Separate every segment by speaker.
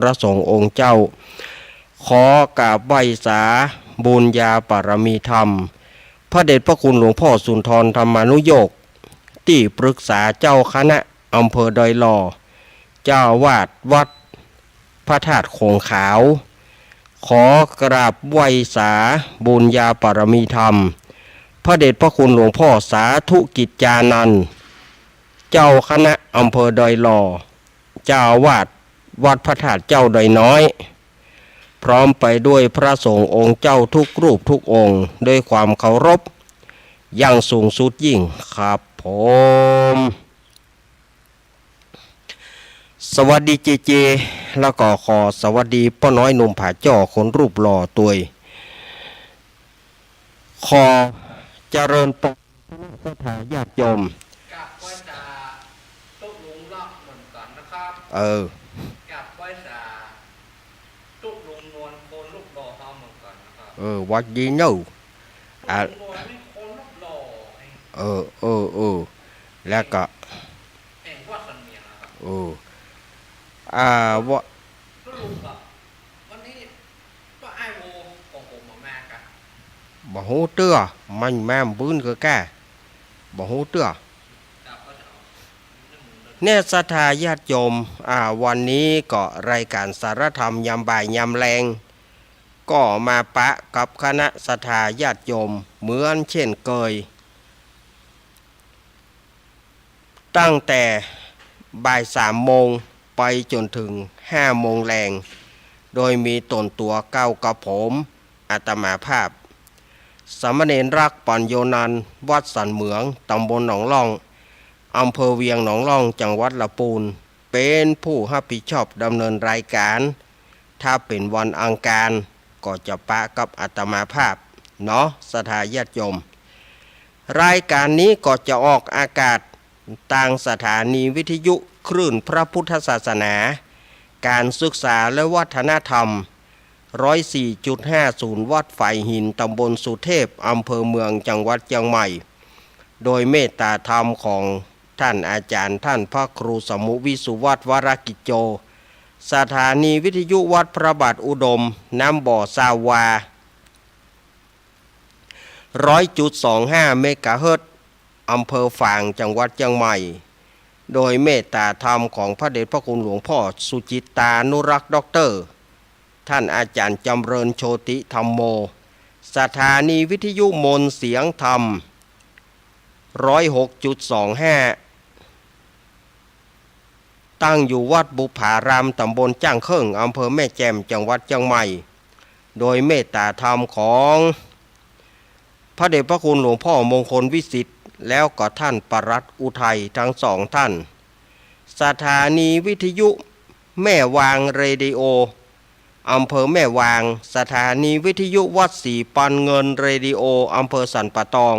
Speaker 1: พระสงฆ์องค์เจ้าขอกราบไหว้สาบุญญาปารมีธรรมพระเดชพระคุณหลวงพ่อสุนทรธรรมานุโยคที่ปรึกษาเจ้าคณะอำเภอดอยหล่อเจ้าวาดวัดพระธาตุโขงขาวขอกราบไหว้สาบุญญาปารมีธรรมพระเดชพระคุณหลวงพ่อสาธุกิจจานันท์เจ้าคณะอำเภอดอยหล่อเจ้าวาดวัดพระธาตุเจ้าดอยน้อยพร้อมไปด้วยพระสงฆ์องค์เจ้าทุกรูปทุกองค์ด้วยความเคารพอย่างสูงสุดยิ่งครับผมสวัสดีเจเจแล้วก็ขอสวัสดีป้าน้อยหนุ่มผาจ่อคนรูปหล่อตัวขอเจริญปกพระทายาติโยม
Speaker 2: กับไว้จะตุกลุงล็อกเหมือนกันนะครับกับไว้จะตุกลุงนวลคนลูกหล่อเขาเหมือนกันนะครับ
Speaker 1: วัดดีเนาะ
Speaker 2: ตุกลุงนวลนี่คนลูกหล่
Speaker 1: อแล้วก็
Speaker 2: เอ็งว่าสันเมียนะครับ
Speaker 1: ว่า
Speaker 2: ตุกลุงกับวันนี้ก็ไอโวของผมมาแม่กัน
Speaker 1: บ่ฮู้เตื้อมันแม่บื้นก็แก่บ่ฮู้เตื้อเนี่ยศรัทธาญาติโยมวันนี้ก็รายการสารธรรมยามบ่ายยามแรงก็มาปะกับคณะศรัทธาญาติโยมเหมือนเช่นเคยตั้งแต่บ่าย3 โมงไปจนถึง5 โมงแรงโดยมีตนตัวเก้ากับผมอาตมาภาพสามเณรรักปัญโยนันท์วัดสันเหมืองตำบลหนองล่องอำเภอเวียงหนองล่องจังหวัดลำพูนเป็นผู้รับผิดชอบดำเนินรายการถ้าเป็นวันอังคารก็จะปะกับอาตมาภาพเนาะศรัทธาญาติโยมรายการนี้ก็จะออกอากาศทางสถานีวิทยุคลื่นพระพุทธศาสนาการศึกษาและวัฒนธรรม104.50 วัดฝ่ายหินตำบลสุเทพอำเภอเมืองจังหวัดเชียงใหม่โดยเมตตาธรรมของท่านอาจารย์ท่านพระครูสมุวิสุวัฒน์วรกิจโจสถานีวิทยุวัดพระบาทอุดมน้ำบ่อซาวา100.25 เมกะเฮิรตซ์อำเภอฝางจังหวัดเชียงใหม่โดยเมตตาธรรมของพระเดชพระคุณหลวงพ่อสุจิตตานุรักษ์ด็อกเตอร์ท่านอาจารย์จำเริญโชติธรรมโมสถานีวิทยุมนเสียงธรรม106.25 ตั้งอยู่วัดบุพารามตำบลจ้างเคิ่งอำเภอแม่แจ่มจังหวัดเชียงใหม่โดยเมตตาธรรมของพระเดชพระคุณหลวงพ่อมงคลวิสิทธิ์แล้วก็ท่านปรัตน์อุทัยทั้งสองท่านสถานีวิทยุแม่วางเรดิโออำเภอแม่วางสถานีวิทยุวัดศรีปันเงินเรดิโออำเภอสันป่าตอง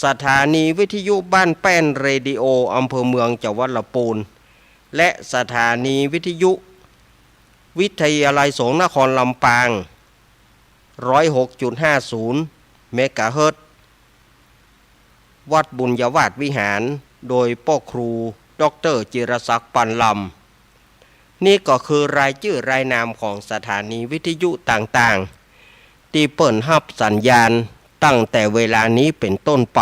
Speaker 1: สถานีวิทยุบ้านแป้นเรดิโออำเภอเมืองจังหวัดลำพูนและสถานีวิทยุวิทยาลัยสงฆ์นครลำปาง106.50 เมกะเฮิรตซ์วัดบุญยวาสวิหารโดยพ่อครูดร.จิรศักดิ์ปันลำนี่ก็คือรายชื่อรายนามของสถานีวิทยุต่างๆที่เปิดรับสัญญาณตั้งแต่เวลานี้เป็นต้นไป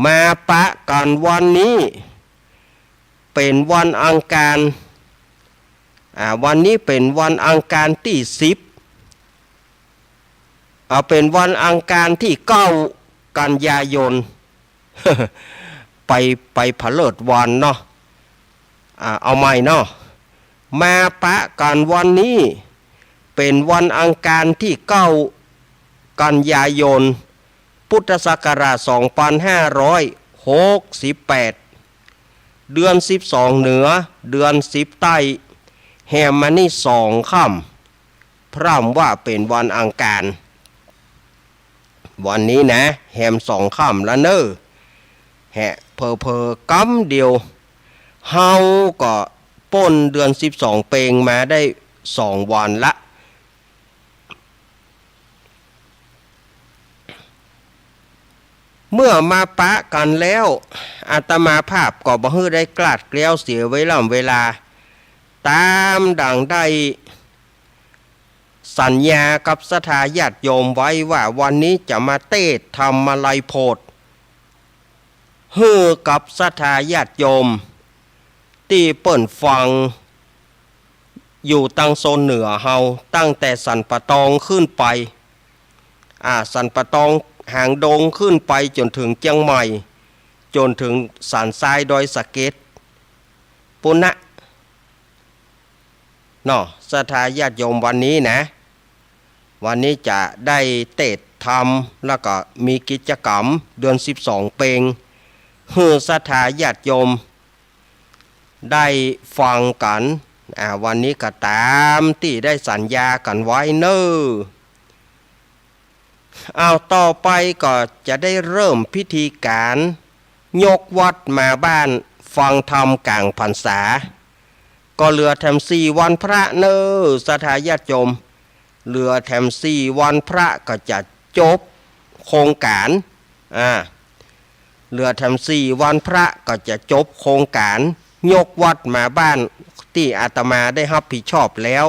Speaker 1: มาปะกันวันนี้เป็นวันอังคารวันนี้เป็นวันอังคารที่10เป็นวันอังคารที่9 กันยายน ไปผลิตวันเนาะเอาใหม่เนาะมาปะกันวันนี้เป็นวันอังคารที่9 กันยายนพุทธศักราช2568เดือน12เหนือเดือน10ใต้แฮมมานี่2 ค่ำพร่ำว่าเป็นวันอังคารวันนี้นะแฮม2 ค่ำแล้วเนอะเพอกำเดียวเฮาก็ป้นเดือน12เปงมาได้2 วันละเมื่อมาปะกันแล้วอาตมาภาพก็บ่ฮื้อได้กลาดเกลียวเสียไว้ล่ำเวลา ตามดังได้สัญญากับศรัทธาญาติโยมไว้ว่าวันนี้จะมาเทศน์ธรรมลัยโพธิ์ฮือกับศรัทธาญาติโยมที่เปิ่นฟังอยู่ตั้งโซนเหนือเฮาตั้งแต่สันปะตองขึ้นไปสันปะตองหางดงขึ้นไปจนถึงเจียงใหม่จนถึงสันทรายดอยสะเก็ดปุณณะเนาะศรัทธาญาติโยมวันนี้นะวันนี้จะได้เทศน์ธรรมแล้วก็มีกิจกรรมเดือน12เพลงฮือศรัทธาญาติโยมได้ฟังกันวันนี้ก็ตามที่ได้สัญญากันไว้เนอะเอาต่อไปก็จะได้เริ่มพิธีการยกวัดมาบ้านฟังธรรมกลางพรรษาก็เหลือแถม4วันพระเนอะศรัทธาญาติโยมเหลือแถม4วันพระก็จะจบโครงการเหลือแถม4วันพระก็จะจบโครงการยกวัดมาบ้านที่อาตมาได้รับผิดชอบแล้ว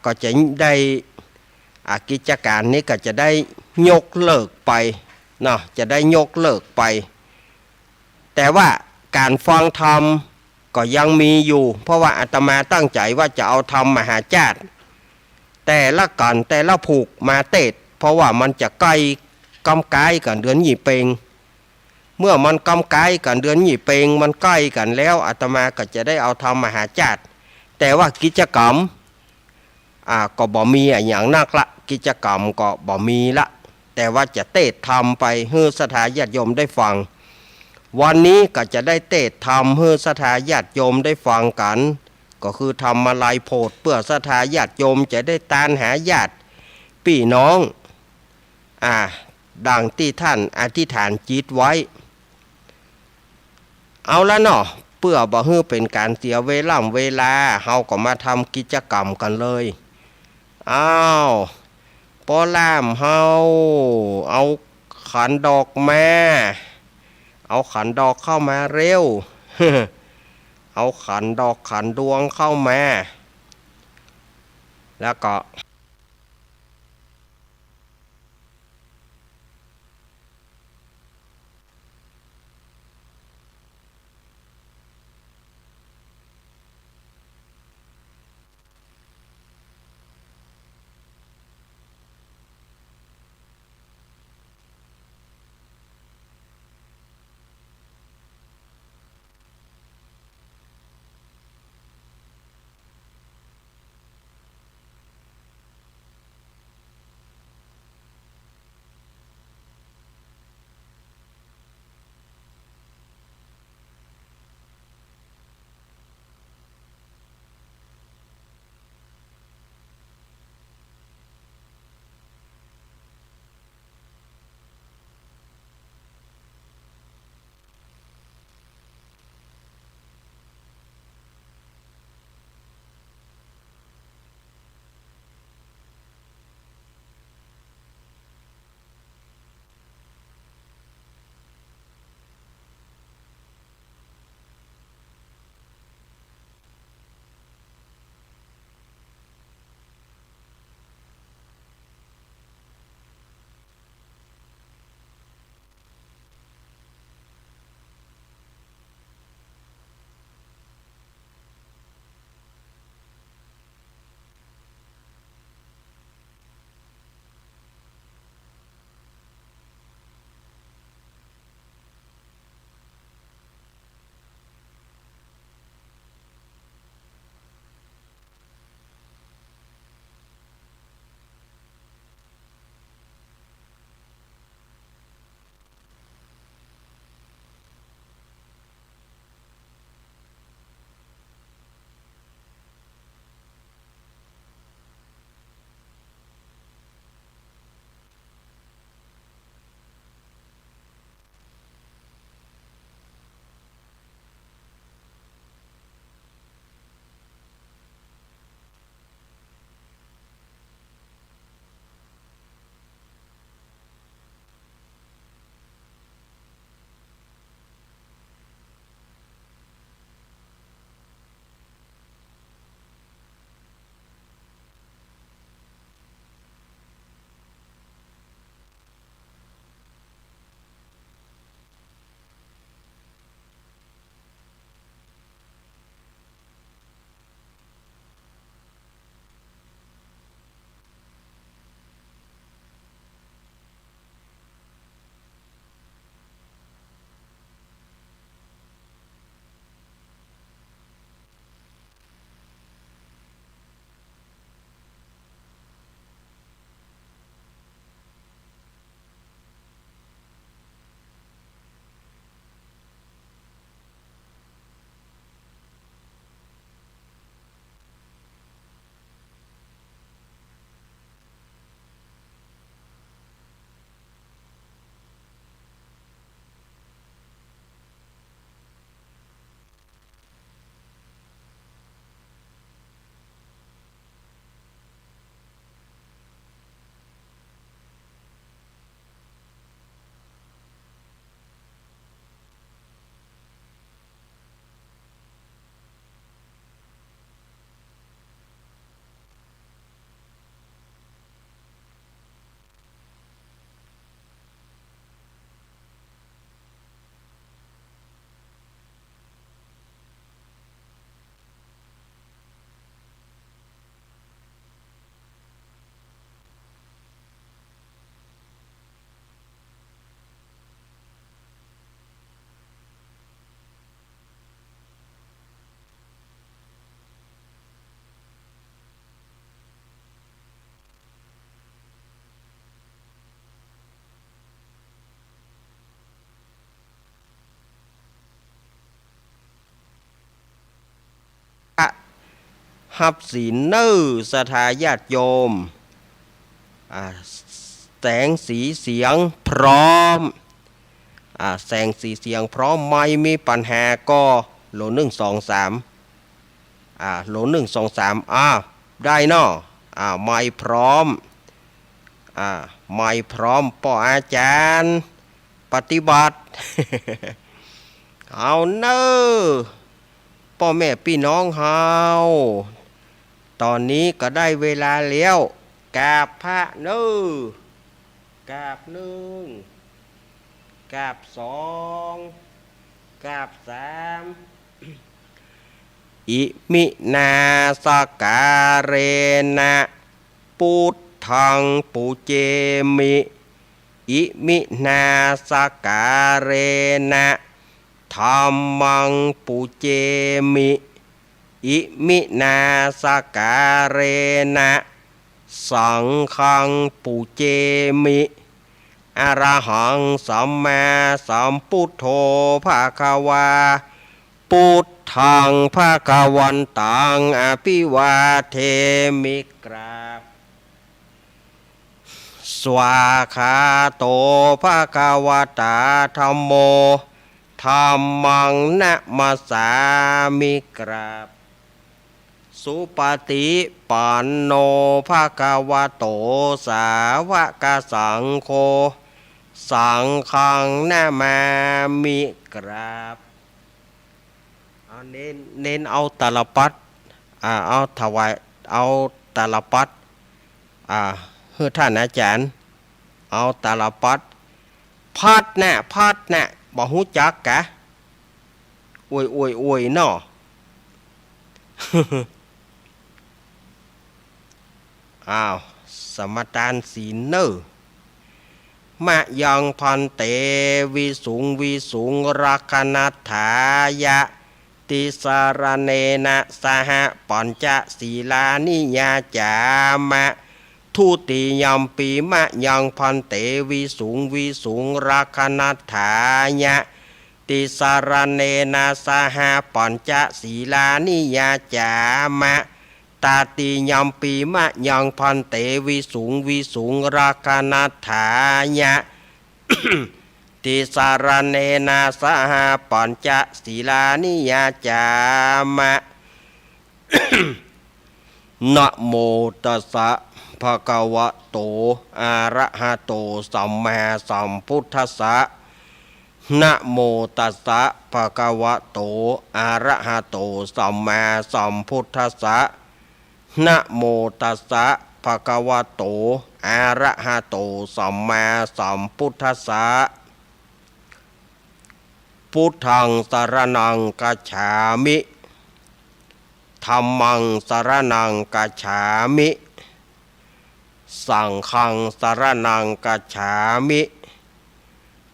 Speaker 1: ก็จะได้กิจการนี้ก็จะได้ยกเลิกไปเนาะจะได้ยกเลิกไปแต่ว่าการฟังธรรมก็ยังมีอยู่เพราะว่าอาตมาตั้งใจว่าจะเอาธรรมมหาจารย์แต่ละกันแต่ละผูกมาเทศน์เพราะว่ามันจะใกล้กำกายกันเดือนยี่เปงเมื่อมันกำกายกันเดือนยี่เปงมันใกล้กันแล้วอาตมาก็จะได้เอาธรรมมหาจารย์แต่ว่ากิจกรรมก็บ่มีอย่างนักละกิจกรรมก็บ่มีละแต่ว่าจะเทศน์ธรรมไปให้ศรัทธาญาติโยมได้ฟังวันนี้ก็จะได้เทศน์ธรรมให้ศรัทธาญาติโยมได้ฟังกันก็คือธรรมลัยโพธิ์เพื่อศรัทธาญาติโยมจะได้ตามหาญาติพี่น้องดังที่ท่านอธิษฐานจิตไว้เอาละเนาะเพื่อบ่ให้เป็นการเสียเวลาเฮาก็มาทำกิจกรรมกันเลยปอล่ามเฮาเอาขันดอกมาเอาขันดอกเข้ามาเร็ว เอาขันดอกขันดวงเข้ามาแล้วก็ ฮับศีลเนอสถาญาติโยมแสงสีเสียงพร้อมแสงสีเสียงพร้อมไม่มีปัญหาก็โหล1 2 3โหล1 2 3ได้เนาะไม่พร้อมไม่พร้อมป่ออาจารย์ปฏิบัติ เอาเนอพ่อแม่พี่น้องเฮาตอนนี้ก็ได้เวลาแล้วกราบพระเนอกราบ1กราบ2กราบ3อิมินาสการเนะพุทธังปุเจมิอิมินาสการเนะธัมมังปุเจมิอิมินาสการเนะสังฆังปุเจมิอรหังสัมมาสัมพุทโธภะคะวาพุทธังภะคะวันตังอภิวาเทมิกราบสวาคาโตภะคะวะตาธัมโมธัมมังนะมัสสามิกราบสุปฏิปันโนภะคะวะโตสาวกสังโฆสังฆังนะมามิกราบเน้นเอาตาลปัดเอาถวายเอาตาลปัดเฮ้อท่านอาจารย์เอาตาลปัดพัดนะบ่ฮู้จักกะอวยเนาะ สมทานศีลเนอมะยังพันเตวิสุงรักนัตถายะติสารเนนะสหปัญจศีลานิยาจามะทุติยัมปีมะยังพันเตวิสุงรักนัตถายะติสารเนนะสหปัญจศีลานิยาจามะตาติยัมปีมะยังพันเตวิสุงรักนัตถายะ ติสารเนนะสหปัญจศีลานิยาจามะ นะโมตัสสะภะคะวะโตอะระหะโตสัมมาสัมพุทธัสสะนะโมตัสสะภะคะวะโตอะระหะโตสัมมาสัมพุทธัสสะนะโมตัสสะภะคะวะโตอะระหะโตสัมมาสัมพุทธัสสะพุทธังสรณังกัจฉามิธัมมังสรณังกัจฉามิสังฆังสรณังกัจฉามิ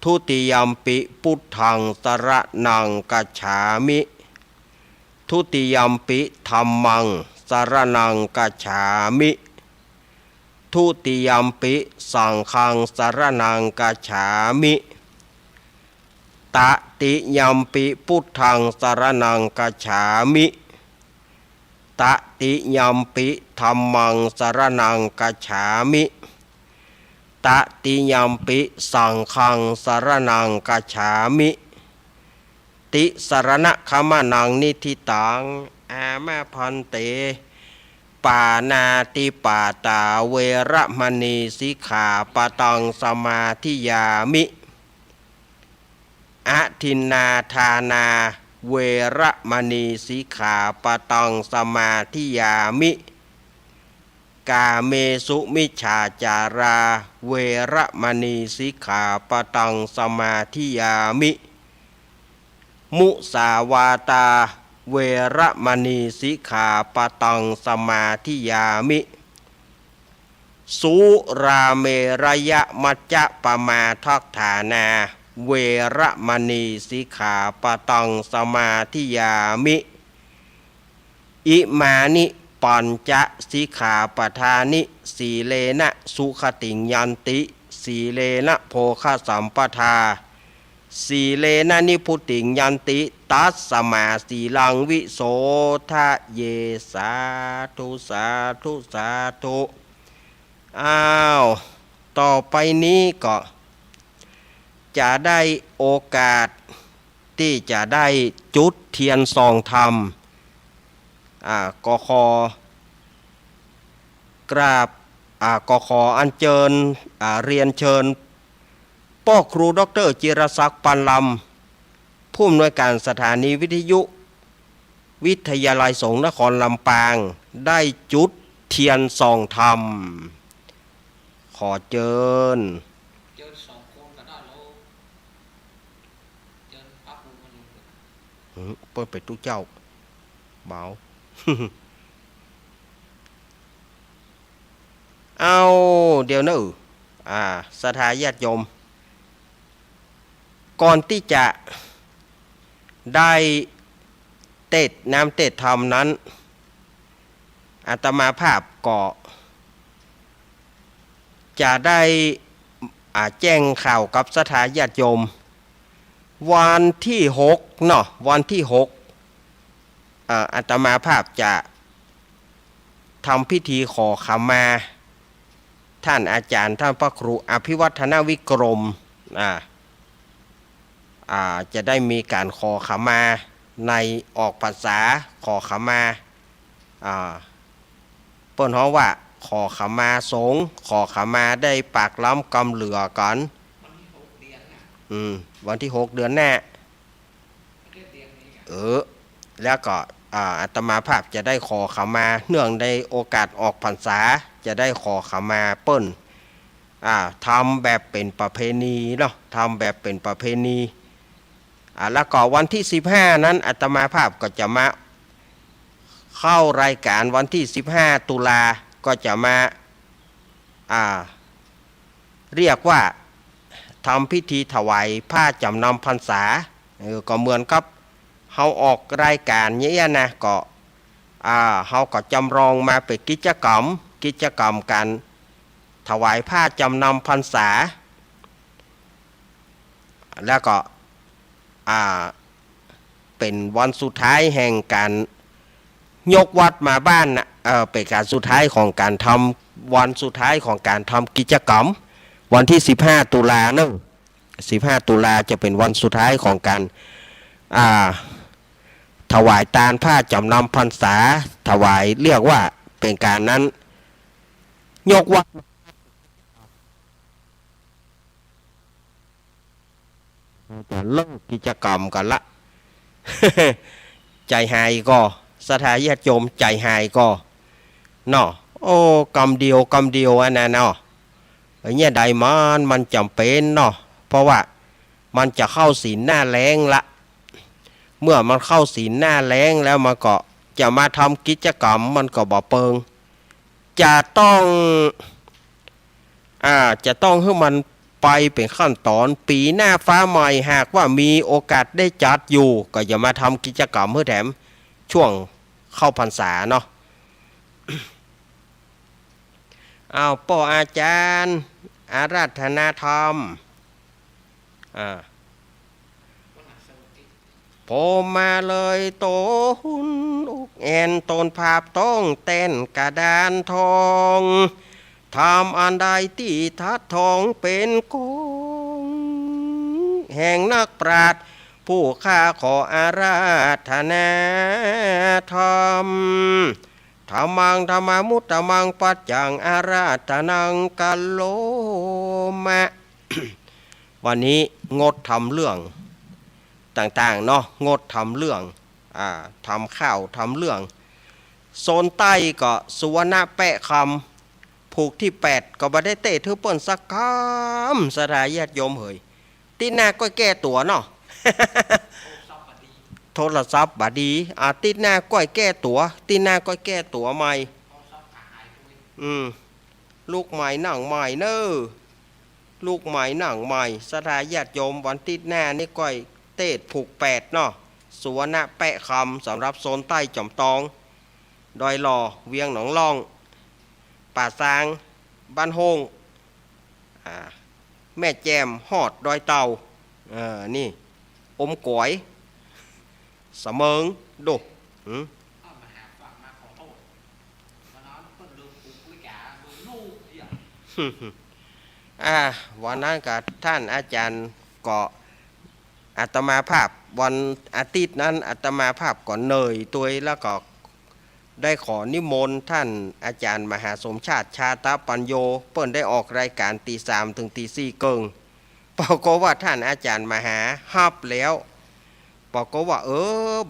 Speaker 1: ทุติยัมปิพุทธังสรณังกัจฉามิทุติยัมปิธัมมังสรณังกัจฉามิทุติยัมปิสังฆังสรณังกัจฉามิตติยัมปิพุทธังสรณังกัจฉามิตติยัมปิธัมมังสรณังกัจฉามิตติยัมปิสังฆังสรณังกัจฉามิติสรณะขมานังนิธิตังอามาพันเตปานาติปาตาเวระมณีสิกขาปะตังสมาธิยามิอะทินนาทานาเวระมณีสิกขาปะตังสมาธิยามิกาเมสุมิจฉาจาราเวระมณีสิกขาปะตังสมาธิยามิมุสาวาตาเวระมณีสิกขาปะตังสมาธิยามิสุราเมรยะมัจจะปมาทัฏฐานาเวระมณีสิกขาปะตังสมาธิยามิอิมานิปัญจสิกขาปทานิสีเลนะสุขติงยันติสีเลนะโภคสัมปทา สีเลนะนิพุติงยันติตัสสมาสีลังวิโสทะเยสาธุสาธุสาธุอ้าวต่อไปนี้ก็จะได้โอกาสที่จะได้จุดเทียนส่องธรรมก็ขอกราบก็ขออัญเชิญเรียนเชิญพ่อครูดร.จิรศักดิ์ปันลำผู้อำนวยการสถานีวิทยุวิทยาลัยสงฆ์นครลำปางได้จุดเทียนส่องธรรมขอเชิญ
Speaker 2: เจอสองคนก็ได้แล้วเจอพักดูมันอยู่
Speaker 1: เปิดไปทุกเจ้าเบา เอาเดี๋ยวนะสถาญาติโยมก่อนที่จะได้เทศน้ำเทศธรรมนั้นอาตมาภาพก็จะได้แจ้งข่าวกับสถาญาติโยมวันที่6เนาะวันที่6อาตมาภาพจะทำพิธีขอขมาท่านอาจารย์ท่านพระครูอภิวัฒนวิกรมจะได้มีการขอขมาในออกพรรษาขอขมาเปิ้นฮ้องว่าขอขมาสงฆ์ขอขมาได้ปากล้ำกำเหลือกันวันที่6 เดือนหน้าแล้วก็อาตมาภาพจะได้ขอขมาเนื่องในโอกาสออกพรรษาจะได้ขอขมาเปิ้นทำแบบเป็นประเพณีเนาะทำแบบเป็นประเพณีแล้วก็วันที่15นั้นอาตมาภาพก็จะมาเข้ารายการวันที่15 ตุลาก็จะมาเรียกว่าทำพิธีถวายผ้าจำนำพรรษาก็เหมือนกับเขาออกรายการเนี้ยนะก็เขาก็จำลองมาเป็นกิจกรรมการถวายผ้าจำนำพรรษาแล้วก็เป็นวันสุดท้ายแห่งการยกวัดมาบ้านนะเป็นการสุดท้ายของการทำวันสุดท้ายของการทำกิจกรรมวันที่15 ตุลาเนอะ15 ตุลาจะเป็นวันสุดท้ายของการถวายทานผ้าจำนำพรรษาถวายเรียกว่าเป็นการนั้นยกวัดจะเลิกกิจกรรมกันละ ใจหายก็สถาญาติโยมใจหายก็เนาะโอ้กรรมเดียวอันนั้นเนาะเนี่ยใดมันจำเป็นเนาะเพราะว่ามันจะเข้าศีลหน้าแล้งละเมื่อมันเข้าศีลหน้าแล้งแล้วมันก็จะมาทำกิจกรรมมันก็บ่เปิงจะต้องให้มันไปเป็นขั้นตอนปีหน้าฟ้าใหม่หากว่ามีโอกาสได้จัดอยู่ก็อย่ามาทำกิจกรรมเพื่อแถมช่วงเข้าพรรษาเนาะ ป่ออาจารย์อาราธนาธรรมผมมาเลยโตหุนอุกแอนตนภาพต้องเต้นกระดานทองทำอันใดที่ทัดทองเป็นกงแห่งนักปราชญ์ผู้ข้าขออาราธนาธรรมธรรมังธรรมามุตตมังปัจจังอาราธนังกัลโลมะ วันนี้งดทำเรื่องต่างๆเนาะงดทำเรื่องทำข้าวทำเรื่องโซนใต้ก็สุวรรณแปะคำผูกที่8ก็บ่ได้เตะถือเปิ้นสักคำสถาญาติโยมเฮยตีหน้าก็แก้ตัวเนาะ โทรศัพท์บดีติดหน้าก้อยแก้ตัวติดหน้าก้อยแก้ตัวใหม่ลูกใหม่หนังใหม่เนอลูกใหม่หนังใหม่สถาญาติโยมวันติดหน้านี่ก้อยเตะผูก8เนาะสุวรรณแปะคำสำหรับโซนใต้จอมตองดอยหล่อเวียงหนองล่องป่าซางบ้านโฮงแม่แจมหอดดอยเตา นี่อมก๋อยเสมิงดูหืม
Speaker 2: เอามาหาฝากมาขอโทษมาน้อยเพิ่นลืมปลูกกล้วยจ๋าลืมลูกอย่าง
Speaker 1: วันนั้นกับท่านอาจารย์ก็อาตมาภาพวันอาทิตย์นั้นอาตมาภาพก่อนเนยตัวแล้วก็ได้ขอนิมนต์ท่านอาจารย์มหาสมชาติชาตปัญโยเปิ้นได้ออกรายการตี 3 ถึงตี 4เกิงปรากฏว่าท่านอาจารย์มหาฮับแล้วปรากฏว่า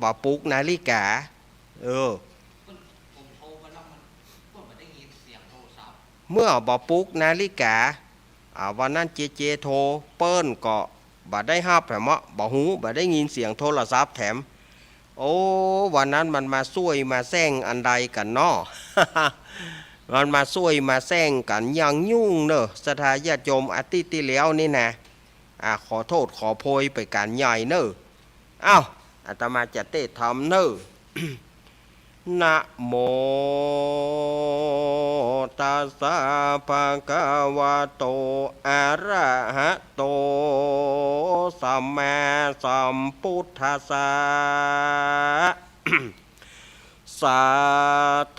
Speaker 1: บ่ปลุกนาฬิกา
Speaker 2: ผมโทรไปแล้วมันก็ไม่ได้ยินเสียงโทรศัพท์
Speaker 1: เมื่อบ่ปลุกนาฬิกาวันนั้นเจโทรเปิ้นก็บ่ได้ฮับแถมบ่หูบ่ได้ยินเสียงโทรศัพท์แถมโอ้วันนั้นมันมาช่วยมาแซงอันใดกันเนาะ มันมาช่วยมาแซงกันอย่างยุ่งเนอะสถาญาติโยมอาทิตย์ที่แล้วนี่นะขอโทษขอโพยไปการใหญ่เนอะอาตมาจะเตะทำเนอะ นะโมตัสสะภะคะวะโตอะระหะโตสัมมาสัมพุทธัสสะ สา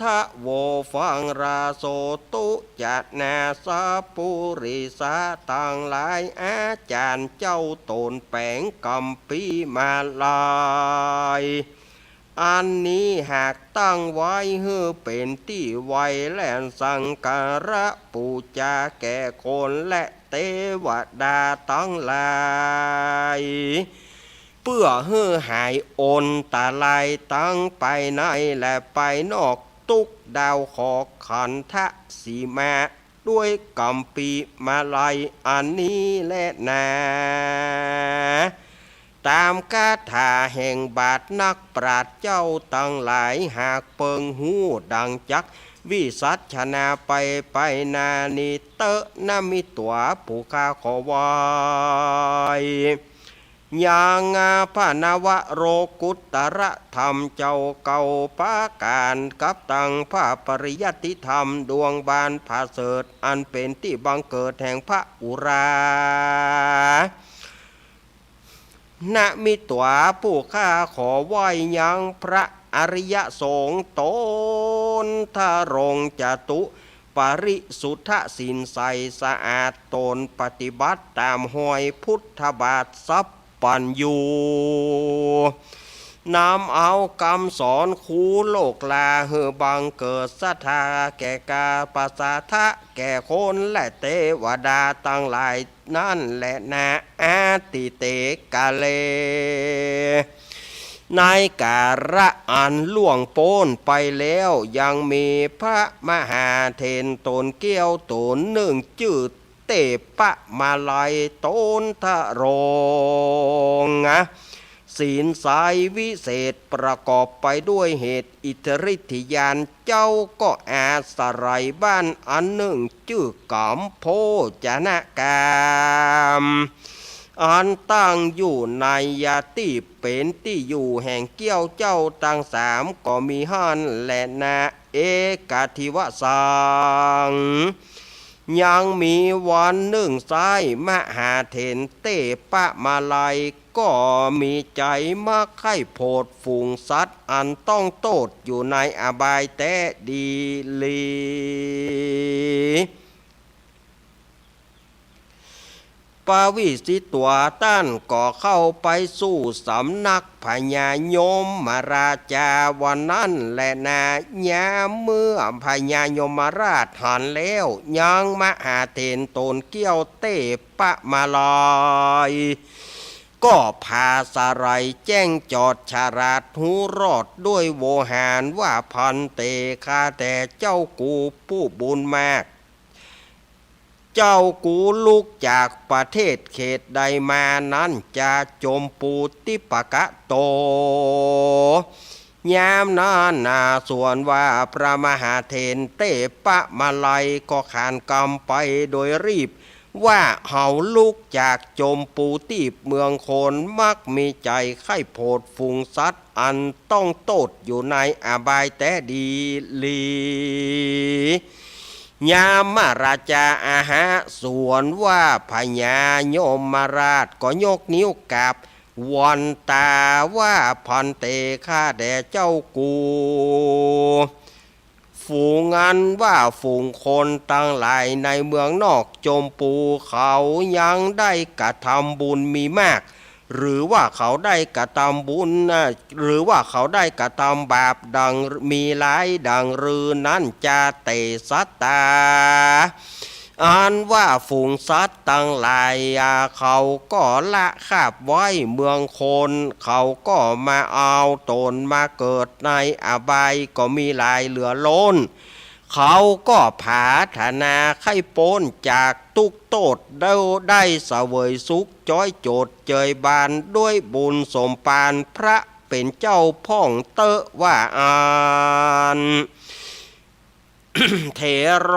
Speaker 1: ธะโวฟังราโสตุจัตนาสาปุริสาตังหลายอาจารย์เจ้าตนแปลงกัมปีมาลายอันนี้หากตั้งไว้เฮือเป็นที่ไวแล่นสังการะปูจาแก่คนและเทวดาตั้งหลายเพื่อเฮือหายอนตาลายตั้งไปในและไปนอกตุกดาวขอขันทะสีมาด้วยกัมปีมาลายอันนี้และนาตามคาถาแห่งบาทนักปราชญ์เจ้าตั้งหลายหากเปิงหูดังจักวิสัชนาไปนานิเตนามิตัวผู้ข้าขอไว้ยังพระนวโรกุตระธรรมเจ้าเก่าปาการกับตังพระปริยัติธรรมดวงบานผาเสดอันเป็นที่บังเกิดแห่งพระอุรานะมิตัวผู้ข้าขอไหว้ยังพระอริยสงฆ์ตนทารงจตุปริสุทธสินใสสะอาดตนปฏิบัติตามหอยพุทธบาทสัพปัญญูนำเอาคำสอนคูโลกลาเฮือบังเกิดศรัทธาแก่กาปสาทะแก่คนและเทวดาตั้งหลายนั่นแหละนาอาติเตกาเลในการะอันล่วงโป้นไปแล้วยังมีพระมหาเถรตนเกี้ยวตนหนึ่งจืดเตปะมาลัยตนทะรงศีลสายวิเศษประกอบไปด้วยเหตุอิทธิฤทธิญาณเจ้าก็อาศัยบ้านอันหนึ่งชื่อกำโพจนะกามอันตั้งอยู่ในยาติเป็นที่อยู่แห่งเกี้ยวเจ้าตั้งสามก็มีหันและนาเอกทิวสังยังมีวันหนึ่งสายมหาเถรเตปะมาลัยก็มีใจมักไข่โพดฝูงสัตว์อันต้องโตดอยู่ในอบายแต่ดีลีปาวิสิตัวต้านก็เข้าไปสู่สำนักพญายมมาราชาวันนั้นและนาญาเมื่อพญายมราชหันแล้วยังมหาเถรตนเกี้ยวเตปะมาลอยก็พาสาไรแจ้งจอดฉาราดหูรอดด้วยโวหารว่าพันเตคาแต่เจ้ากูผู้บุญมากเจ้ากูลุกจากประเทศเขตใดมานั้นจะโจมปูติปะกะโตยามนั้นนาส่วนว่าพระมหาเถรเตปะมาลัยก็ขานกำไปโดยรีบว่าเฮาลุกจากโจมปูตีบเมืองคนมักมีใจไข้โพดฝูงสัตว์อันต้องโตดอยู่ในอบายแต่ดีลี ยามมาราชาอาหาส่วนว่าพญายมราชก็ยกนิ้วกราบวันตาว่าพันเตข้าแด่เจ้ากูฝูงงันว่าฝูงคนตั้งหลายในเมืองนอกจมปูเขายังได้กระทำบุญมีมากหรือว่าเขาได้กระทำบุญหรือว่าเขาได้กระทำบาปดังมีหลายดังรือนั้นจะเตสัตตาอันว่าฝูงสัตว์ตั้งหลายเขาก็ละคาบไว้เมืองคนเขาก็มาเอาตนมาเกิดในอบายก็มีหลายเหลือล้นเขาก็ผาธนาไข้พ้นจากทุกโทษได้เสวยสุขจ้อยโจดเจยบานด้วยบุญสมปานพระเป็นเจ้าพ่องเตอะว่าอานเทโร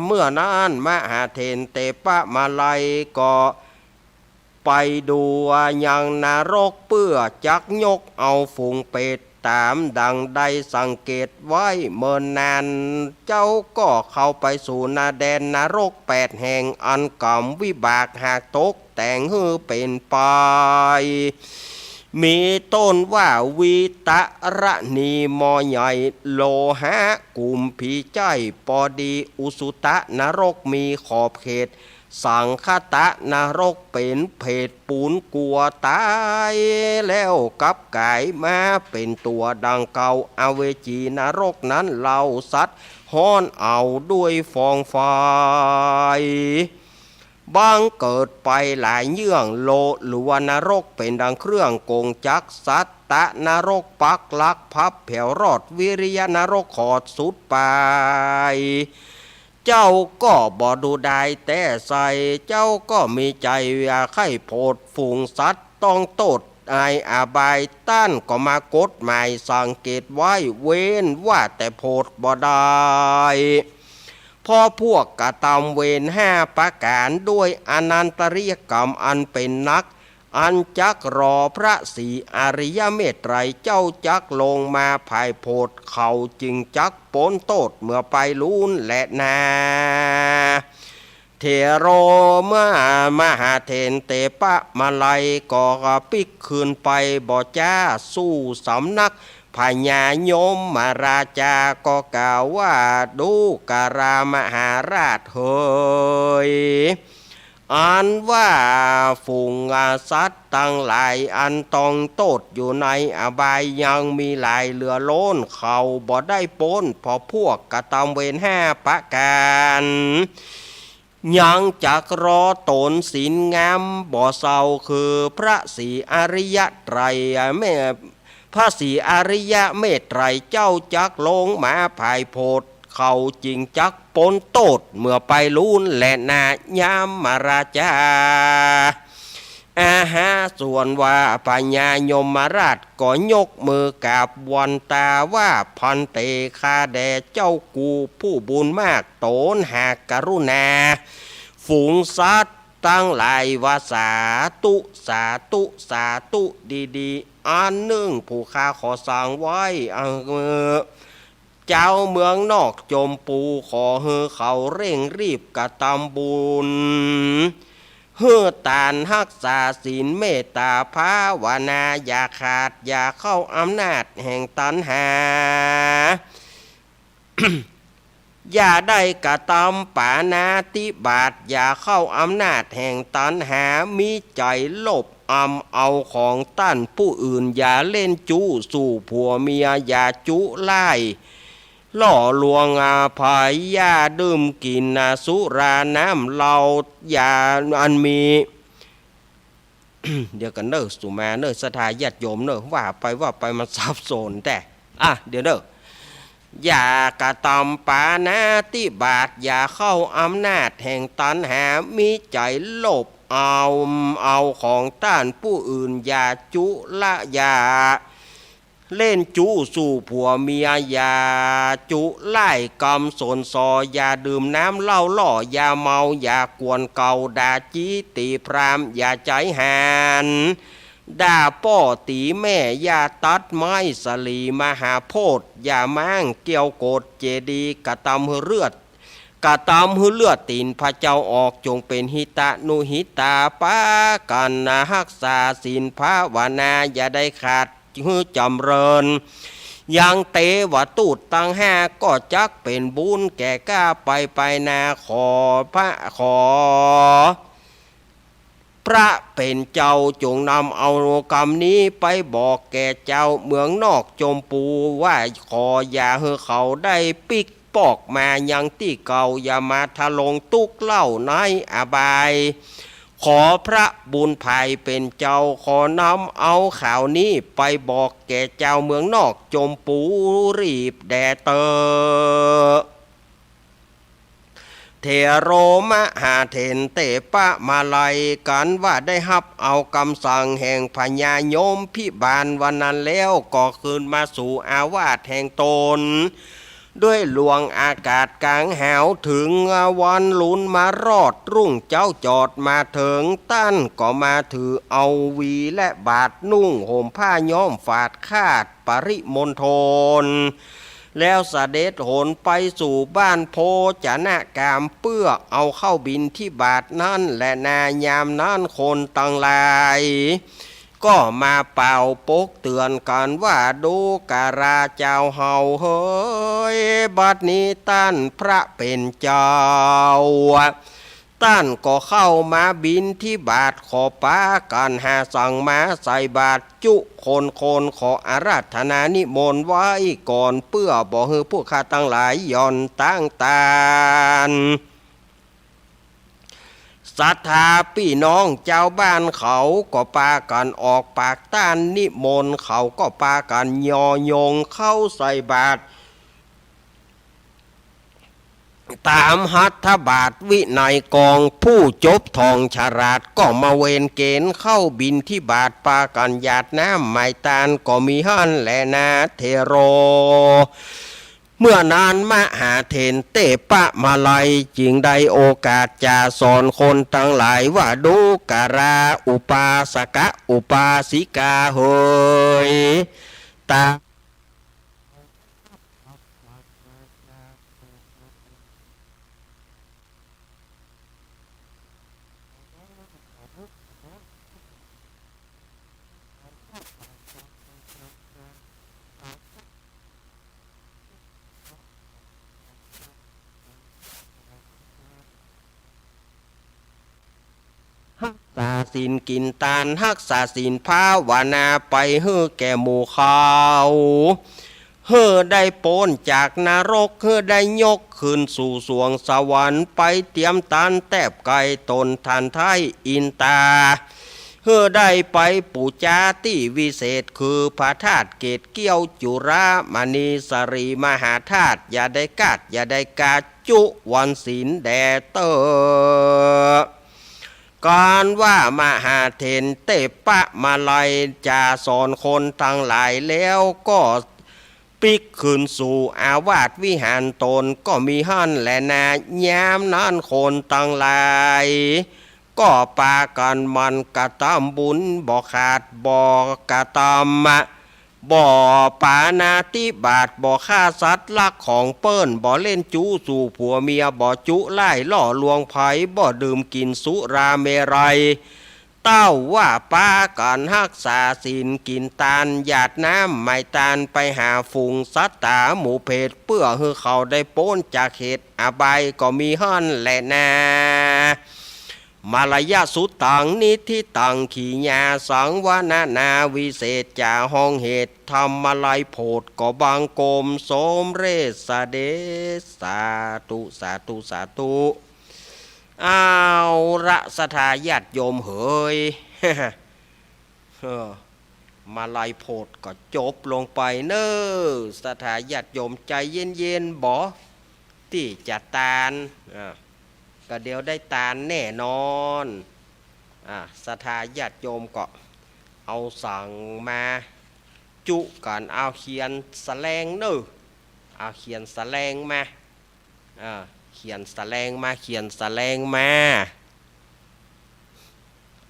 Speaker 1: เมื่อนั้นมหาเทนเตปะมาลัยก็ไปดูยังนรกเพื่อจักยกเอาฝูงเป็ดตามดังได้สังเกตไว้เมื่อนานเจ้าก็เข้าไปสู่นาแดนนรก8 แห่งอันกำวิบากหากตกแต่งฮือเป็นไปมีต้นว่าวิตระนีมอใหญ่โลหะกุมพีใจปอดีอุสุตะนรกมีขอบเขตสังคตะนรกเป็นเพศปูนกลัวตายแล้วกับกายมาเป็นตัวดังเก่าอเวจีนรกนั้นเหล่าสัตว์ฮ้อนเอาด้วยฟองไฟบางเกิดไปหลายเยื่องโลหรือว่านรกเป็นดังเครื่องโกงจักสัตตะนรกปักลักพับแผ่วรอดวิริยนรกขอดสุดไปเจ้าก็บ่ดูได้แต่ใส่เจ้าก็มีใจไข้โพดฝูงสัตว์ต้องโตดไออาบายต้านก็มากฎหมายสังเกตไว้เว้นว่าแต่โพดบ่ได้พอพวกกระทำเวร5 ประการด้วยอนันตริยกรรมอันเป็นนักอันจักรอพระศรีอริยเมตไตรเจ้าจักลงมาภายโพดเขาจึงจักพ้นโทษเมื่อไปลุ้นและนาเทโรเมื่อมหาเทนเตปะมาลัยก็ปิกคืนไปบ่จ้าสู้สำนักพญายมมาราจาก็กล่าวว่าดูการามหาราชเฮยอันว่าฝูงสัตว์ตั้งหลายอันต้องโตดอยู่ในอบายยังมีหลายเหลือล้นเขาบ่ได้พ้นพอพวกกระทำเวร5 ประการยังจักรอตนศีลงามบ่เศร้าคือพระศรีอริยไตรพระศรีอริยเมตไตรเจ้าจักลงมาภายโพดเขาจริงจักปนโตดเมื่อไปลุ้นและนายามมาราชาอาหาส่วนว่าปัญญายมราชก็ยกมือกราบวันตาว่าพันเตคาแด่เจ้ากูผู้บุญมากโตนหากกรุณาฝูงสัตว์ตั้งหลายว่าสาตุสาตุสาตุดีๆอันหนึ่งผู้ข้าขอสั่งไว้เจ้าเมืองนอกจมปูขอเฮือเขาเร่งรีบกระทำบุญเฮือตานรักษาศีลเมตตาภาวนาอย่าขาดอย่าเข้าอำนาจแห่งตัณหา อย่าได้กระทำปานาติบาตอย่าเข้าอำนาจแห่งตัณหามีใจลบเอาของต้านผู้อื่นอย่าเล่นจู้สู่ผัวเมียอย่าจุไล่ล่อลวงภัยอย่าดื่มกินสุราน้ำเหล้าอย่าอันมี เดี๋ยวกันเนอะสุมาเนอะสถาญาติโยมเนอะว่าไปมันสับสนแต่เดี๋ยวเนอะอย่ากระทำปานาติบาตอย่าเข้าอำนาจแห่งตัณหามีใจลบเอาของต้านผู้อื่นอย่าจุละอย่าเล่นจู้สู่ผัวเมียอย่าจุไล่กำสนซออย่าดื่มน้ำเหล้าล่ออย่าเมาอย่ากวนเก่าด่าจีตีพรามอย่าใจหันด่าป้อตีแม่อย่าตัดไม้สลีมหาโพธิ์อย่ามั่งเกี่ยวโกดเจดีกระตำเลือด กะตามหือเลือดตีนพระเจ้าออกจงเป็นหิตะนุหิตาปากันนารักษาศีลภาวนาอย่าได้ขาดหือจำเริญยังเตวตูดตั้งห้าก็จักเป็นบุญแก่ก้าไปนาขอพระขอพระเป็นเจ้าจงนำเอากรรมนี้ไปบอกแก่เจ้าเมืองนอกจมปูว่าขออย่าให้เขาได้ปิกปอกมายังที่เก่าอย่ามาทะลงตุกเล่าในอบายขอพระบุญภัยเป็นเจ้าขอนำเอาข่าวนี้ไปบอกแก่เจ้าเมืองนอกจมปูรีบแดเตอเทโรมหาเถนเตปะมาลัยกันว่าได้ฮับเอาคำสั่งแห่งพญาโยมพิบาลวันนั้นแล้วก็คืนมาสู่อาวาสแห่งตนด้วยหลวงอากาศกลางหาวถึงวันลุนมารอดรุ่งเจ้าจอดมาถึงตั้นก็มาถือเอาวีและบาทนุ่งห่มผ้าย้อมฝาดคาดปริมณฑลแล้วเสด็จโหนไปสู่บ้านโพจนกามเพื่อเอาเข้าบินที่บาทนั่นและนายามนั้นคนตั้งหลายก็มาเป่าปกเตือนกันว่าดูการาเจ้าเฮาเฮ้ยบัดนี้ท่านพระเป็นเจ้าท่านก็เข้ามาบินที่บาทขอป้ากันหาสั่งมาใส่บาทจุคนขออาราธนานิมนต์ไว้ก่อนเพื่อบอกให้พวกข้าทั้งหลายย่อนตั้งตานศรัทธาพี่น้องเจ้าบ้านเขาก็ปากันออกปากต้านนิมนต์เขาก็ปากันยอยงเข้าใส่บาตรตามหัตถบาทวินัยกองผู้จบทองฉลาดก็มาเวนเกณฑ์เข้าบินที่บาทปากันหยาดน้ำไม้ตาลก็มีฮั่นและนาเทโรเมื่อนานมหาเถนเตปะมาลัยจึงได้โอกาสจะสอนคนทั้งหลายว่าดูการาอุปาสกะอุปาสิกาเฮยตาตาสินกินตาลฮักษาสินภาวนาไปเฮือแก่หมู่เขาเฮือได้โปนจากนรกเฮือได้ยกขึ้นสู่สวงสวรรค์ไปเตรียมตานแทบไก่ตนทันไทยอินตาเฮือได้ไปปูจาที่วิเศษคือพระธาตุเกตเกี้ยวจุรามณีสรีมหาธาตุอย่าได้กาดอย่าได้กาจุวันศีลแดเตอการว่ามหาเถนเตปะมาลัยจะสอนคนทั้งหลายแล้วก็ปิกขึ้นสู่อาวาสวิหารตนก็มีหั่นและนายามนั้นคนทั้งหลายก็ปากันมันกระทำบุญบ่ขาดบ่กระทำบ่ปานาติบาทบ่ฆ่าสัตว์ลักของเปิ้นบ่เล่นจู้สู่ผัวเมียบ่จุไล่ล่อลวงไผบ่ดื่มกินสุราเมรัยเต้าว่าปากันรักษาศีลกินตาลหยาดน้ำไม่ตาลไปหาฝูงสัตตาหมู่เพศเพื่อให้เขาได้พ้นจากเหตุอบายก็มีหั่นแหละนามาลายาสุตังนิธิตังขีญาสังวนานาวิเศษจาห้องเหตุธรรมลายโพดก็บางกมสมเรศเดสาธุสาธุสาธุเอาละสทาญาติโยมเฮย มาลายโพดก็จบลงไปเนอสทาญาติโยมใจเย็นๆบ่ที่จะตานก็เดี๋ยวได้ตาลแน่นอนศรัทธาญาติโยมก็เอาสั่งมาจุกันเอาเขียนแสลงเนอเอาเขียนแสลงมาเขียนแสลงมาเขียนแสลงมา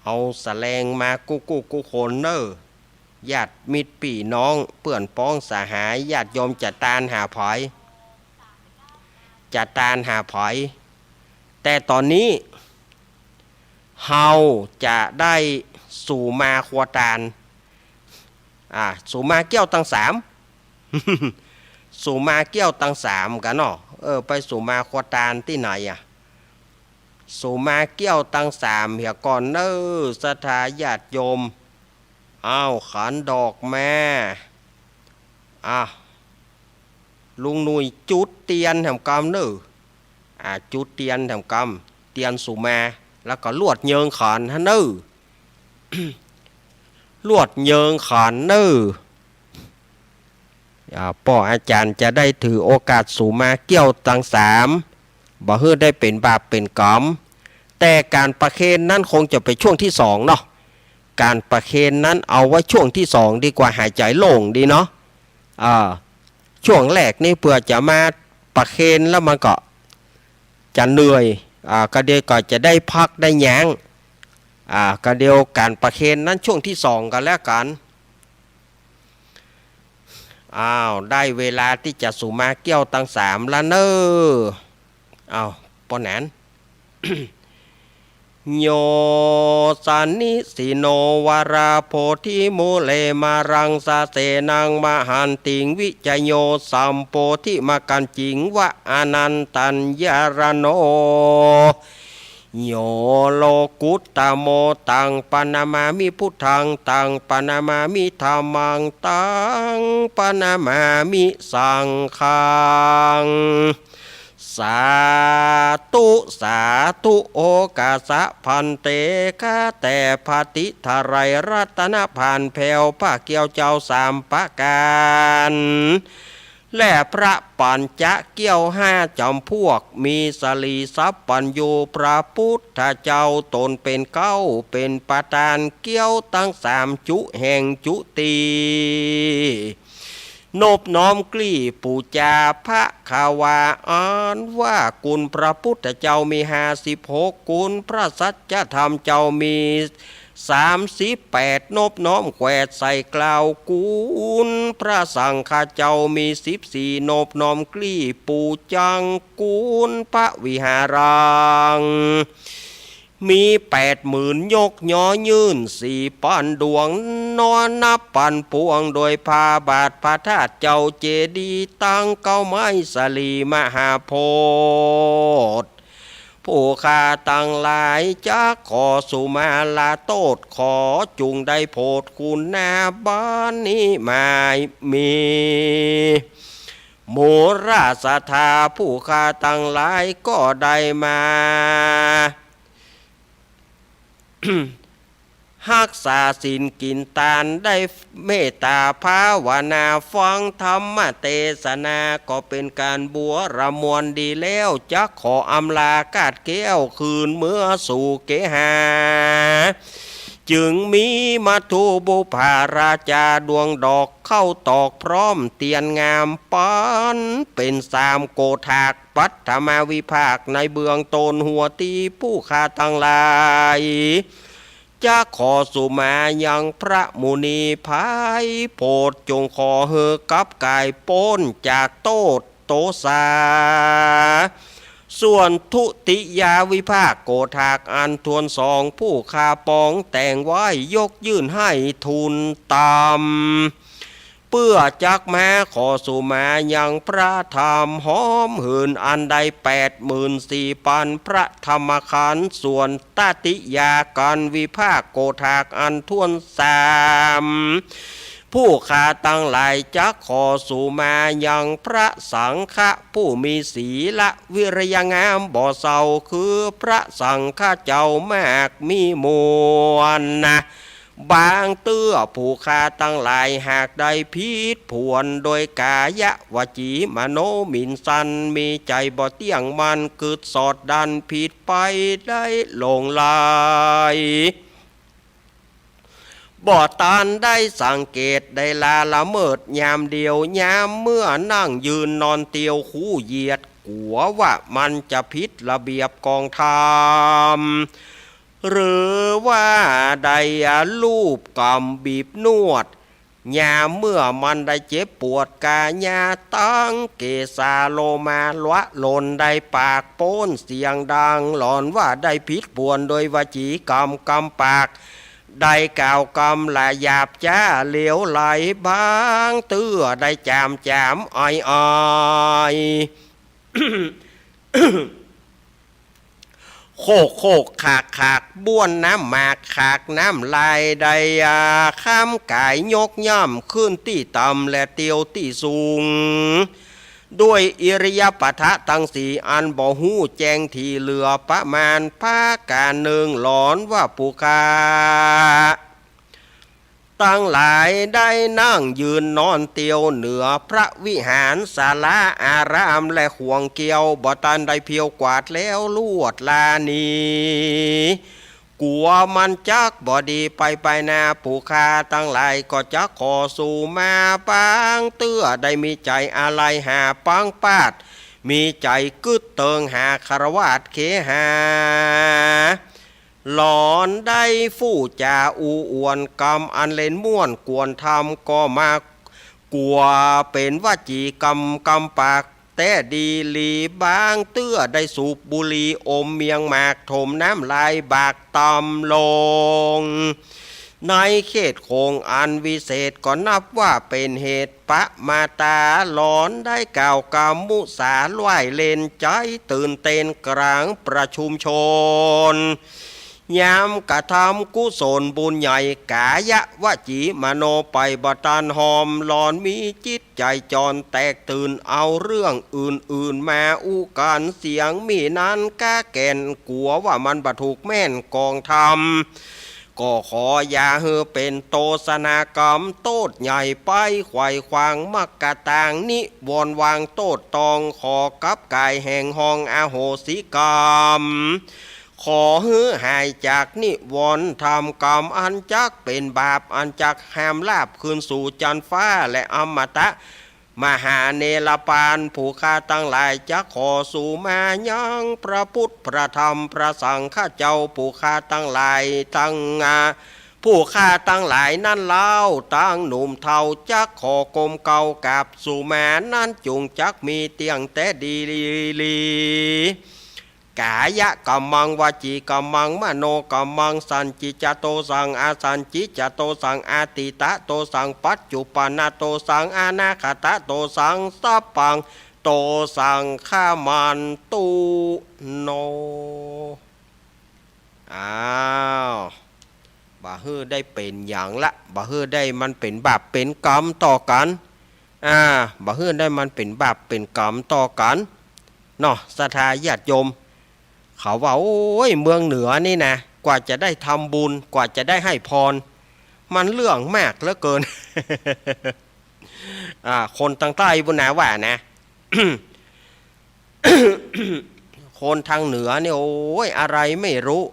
Speaker 1: เอาแสลงมากุคนเนอญาติมิตรพี่น้องเพื่อนพ้องสหายญาติโยมจะตานหาผอย จะตานหาผอยแต่ตอนนี้เฮาจะได้สู่มาครัวตานสู่มาเกี้ยวตั้งสาม สู่มาเกี้ยวตั้งสามกันเนาะไปสู่มาครัวตานที่ไหนสู่มาเกี้ยวตั้งสามเหียก่อนเนอสถาญาติโยมขันดอกแม่ลุงหนุ่ยจุดเตียนแถมกำเนอจุดเตียนแถมกำเตียนสู่มาแล้วก็ลวดเยิงขันฮะเนอ ลวดเยิงขันเนอป่ออาจารย์จะได้ถือโอกาสสู่มาเกี้ยวตั้งสามบ่เฮือได้เป็นบาปเป็นกรรมแต่การประเคนนั้นคงจะไปช่วงที่สองเนาะการประเคนนั้นเอาไว้ช่วงที่สองดีกว่าหายใจโล่งดีเนาะช่วงแรกนี่เพื่อจะมาประเคนแล้วมันก็จะเหนื่อยก็เดียวก็จะได้พักได้แย้งก็เดียวการประเคนนั้นช่วงที่สองกันแล้วกันได้เวลาที่จะสู่มาเกี้ยวตั้งสามแล้วเนอปอแหนน โยสันนิสิโนวาราโพธิมูเลมารังสาเสนังมหันติงวิจโยสัมโพธิมากันจิงวะอนันตัญญารโนโยโลกุตตโมตังปนามามิพุทธังตังปนามามิธรรมังตังปนามามิสังฆังสาธุโอกาสะพันเตกะแต่พาติทาไรรัตนผ่านแผวพระเกี่ยวเจ้าสามประการและพระปัญจเกี่ยวห้าจำพวกมีสลีสัพปัญญูพระพุทธเจ้าตนเป็นเก้าเป็นประธานเกี่ยวตั้งสามจุแห่งจุตีนบน้อมกลี้ปูจาพระขาวาอ่านว่ากุลพระพุทธเจ้ามี56กุลพระสัจธรรมเจ้ามี38นบน้อมแขวดใส่กล่าวกุลพระสังฆเจ้ามี14นบน้อมกลี้ปูจังกุลพระวิหารังมี80,000ยกย่อยื่น4ปันดวงนอนนับปันพวงโดยพาบาทพระธาตุเจ้าเจดีย์ตั้งเก้าไม้สลีมหาโพธิ์ผู้ข้าตั้งหลายจะขอสุมาลาโตดขอจุงได้โพดคุณนาบ้านนี้ไม่มีโมราสธาผู้ข้าตั้งหลายก็ได้มาหักษาศีลกินตานได้เมตตาภาวนาฟังธรรมเทศนาก็เป็นการบัวระมวลดีแล้วจะขออำลากาดแก้วคืนเมื่อสู่เกหาจึงมีมัทุบุภาราชาดวงดอกเข้าตอกพร้อมเตียนงามปันเป็น3โกถากปัตถมาวิภาคในเบื้องต้นหัวตีผู้ข้าทั้งหลายจะขอสุมายังพระมุนีภายโพดจงขอเฮอกับกายป้นจากโตดโตสาส่วนทุติยาวิภาคโกถากอันทวนสองผู้คาปองแต่งไว้ยกยื่นให้ทุนตามเพื่อจักแม้ขอสุมายังพระธรรมหอมหืนอันใด84,000พระธรรมขันธ์ส่วนตติยาการวิภาคโกถากอันทวนสามผู้ข้าตั้งหลายจักขอสุมายังพระสังฆะผู้มีศีลวิริยงามบ่เศร้าคือพระสังฆเจ้ามากมีมวลนะบางเตื้อผู้ข้าตั้งหลายหากได้พิษผวนโดยกายวจีมโนมินสันมีใจบ่เที่ยงมันกึดสอดดันผิดไปได้ลงลายบ่ตานได้สังเกตได้ลาละเมิดยามเดียวยามเมื่อนั่งยืนนอนเตียวคู่เหยียดกลัวว่ามันจะผิดระเบียบกองธรรมหรือว่าใดลูบกำบีบนวด ยามเมื่อมันได้เจ็บปวดกายาตั้งเกสาโลมาลวะหล่นได้ปากโป้นเสียงดังหลอนว่าได้ผิดปวนโดยวจีกรรมกรรมปากได้กล่าวกรรมละหยาบจ้าเหลวไหลบางเตื้อได้จามจามอ้อยอ้อยโคกโคกขากขากบ้วนน้ำหมากขากน้ำลายใดข้ามกายยกย่ำขึ้นที่ต่ำและเตียวที่สูงด้วยอิริยาปถะตั้งสี่อันบ่หูแจงที่เหลือประมาณภาการหนึ่งหลอนว่าปุคาตั้งหลายได้นั่งยืนนอนเตียวเหนือพระวิหารศาลาอารามและห่วงเกี่ยวบ่ตันได้เพียวกวาดแล้วลวดลานีกลัวมันจักบ่ดีไปนาผู้คาตั้งหลายก็จักขอสู่มาปังเตื้อได้มีใจอะไรหาปังปาดมีใจกึดเติงหาคารวาสเคหาหลอนได้ฟู่จาอูอวนกรรมอันเล่นม่วนกวนทำก็มากลัวเป็นวจีกรรมกรรมปากแต่ดีลีบางเตื้อได้สูบบุหรี่อมเมียงหมากถมน้ำลายบากตำลงในเขตโคงอันวิเศษก็นับว่าเป็นเหตุปะมาตาหลอนได้กล่าวกรรมมุสาไหวเล่นใจตื่นเต้นกลางประชุมชนยามกระทำกุศลบุญใหญ่กายะวจีมโนไปบตันหอมหลอนมีจิตใจจรแตกตื่นเอาเรื่องอื่นมาอู้กันเสียงมีนั้นกะแก่นกลัวว่ามันบถูกแม่นกองทำก็ขออย่าเฮอเป็นโตสนากรรมโตดใหญ่ไปไขว่ควางมักกะต่างนิวนวางโตดตองขอกับกายแห่งห้องอโหสิกรรมขอฮือหายจากนิวรณ์ทำกรรมอันจักเป็นบาปอันจักแหมลาบคืนสู่จันฟ้าและอมตะมหาเนรปานผู้ข้าตั้งหลายจักขอสู่มายังพระพุทธพระธรรมพระสังฆเจ้าผู้ข้าตั้งหลายตั้งผู้ข้าตั้งหลายนั่นเล่าตั้งหนุ่มเทาจักขอกลมเก่ากับสู่มานั่นจุงจักมีเตียงแต่ดีลีกายะกัมมังวจีกัมมังมโนกัมมังสันจิจโตสังอาสันจิจโตสังอาติตะโตสังปัจจุปันโตสังอนาคตะโตสังสัพพังโตสังฆามันตุโนอ้าวบ่าฮื้อได้เป็นอย่างละบ่าฮื้อได้มันเป็นบาปเป็นกรรมต่อกันบ่าฮื้อได้มันเป็นบาปเป็นกรรมต่อกันเนาะศรัทธาญาติโยมเขาว่าโอ้ยเมืองเหนือนี่นะกว่าจะได้ทำบุญกว่าจะได้ให้พรมันเรื่องมากเหลือเกิน คนทางใต้บุญนาว่านะ คนทางเหนือเนี่ยโอ้ยอะไรไม่รู้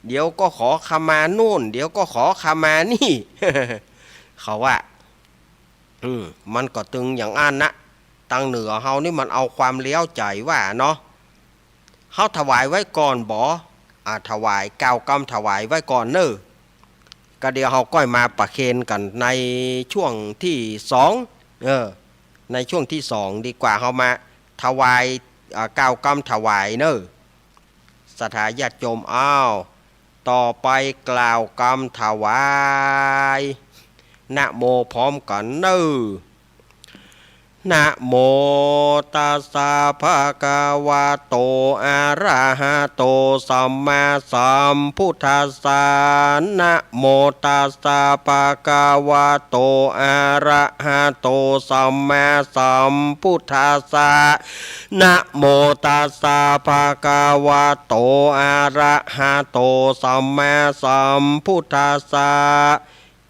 Speaker 1: เดี๋ยวก็ขอขมานู่นเดี๋ยวก็ขอขมานี่ เขาว่ามันก็ตึงอย่างอันนะทางเหนือเฮานี่มันเอาความเลี้ยวใจว่าเนาะเขาถวายไว้ก่อนบ่ถวายก้าวกรรมถวายไว้ก่อนเนอะก็เดี๋ยวเขาก้อยมาประเคนกันในช่วงที่สองในช่วงที่สองดีกว่าเขามาถวายก้าวกรรมถวายเนอะศรัทธาญาติโยมต่อไปกล่าวกรรมถวายนะโมพร้อมกันเนอะนะโมตัสสะภะคะวะโตอะระหะโตสัมมาสัมพุทธัสสะนะโมตัสสะภะคะวะโตอะระหะโตสัมมาสัมพุทธัสสะนะโมตัสสะภะคะวะโตอะระหะโตสัมมาสัมพุทธัสสะ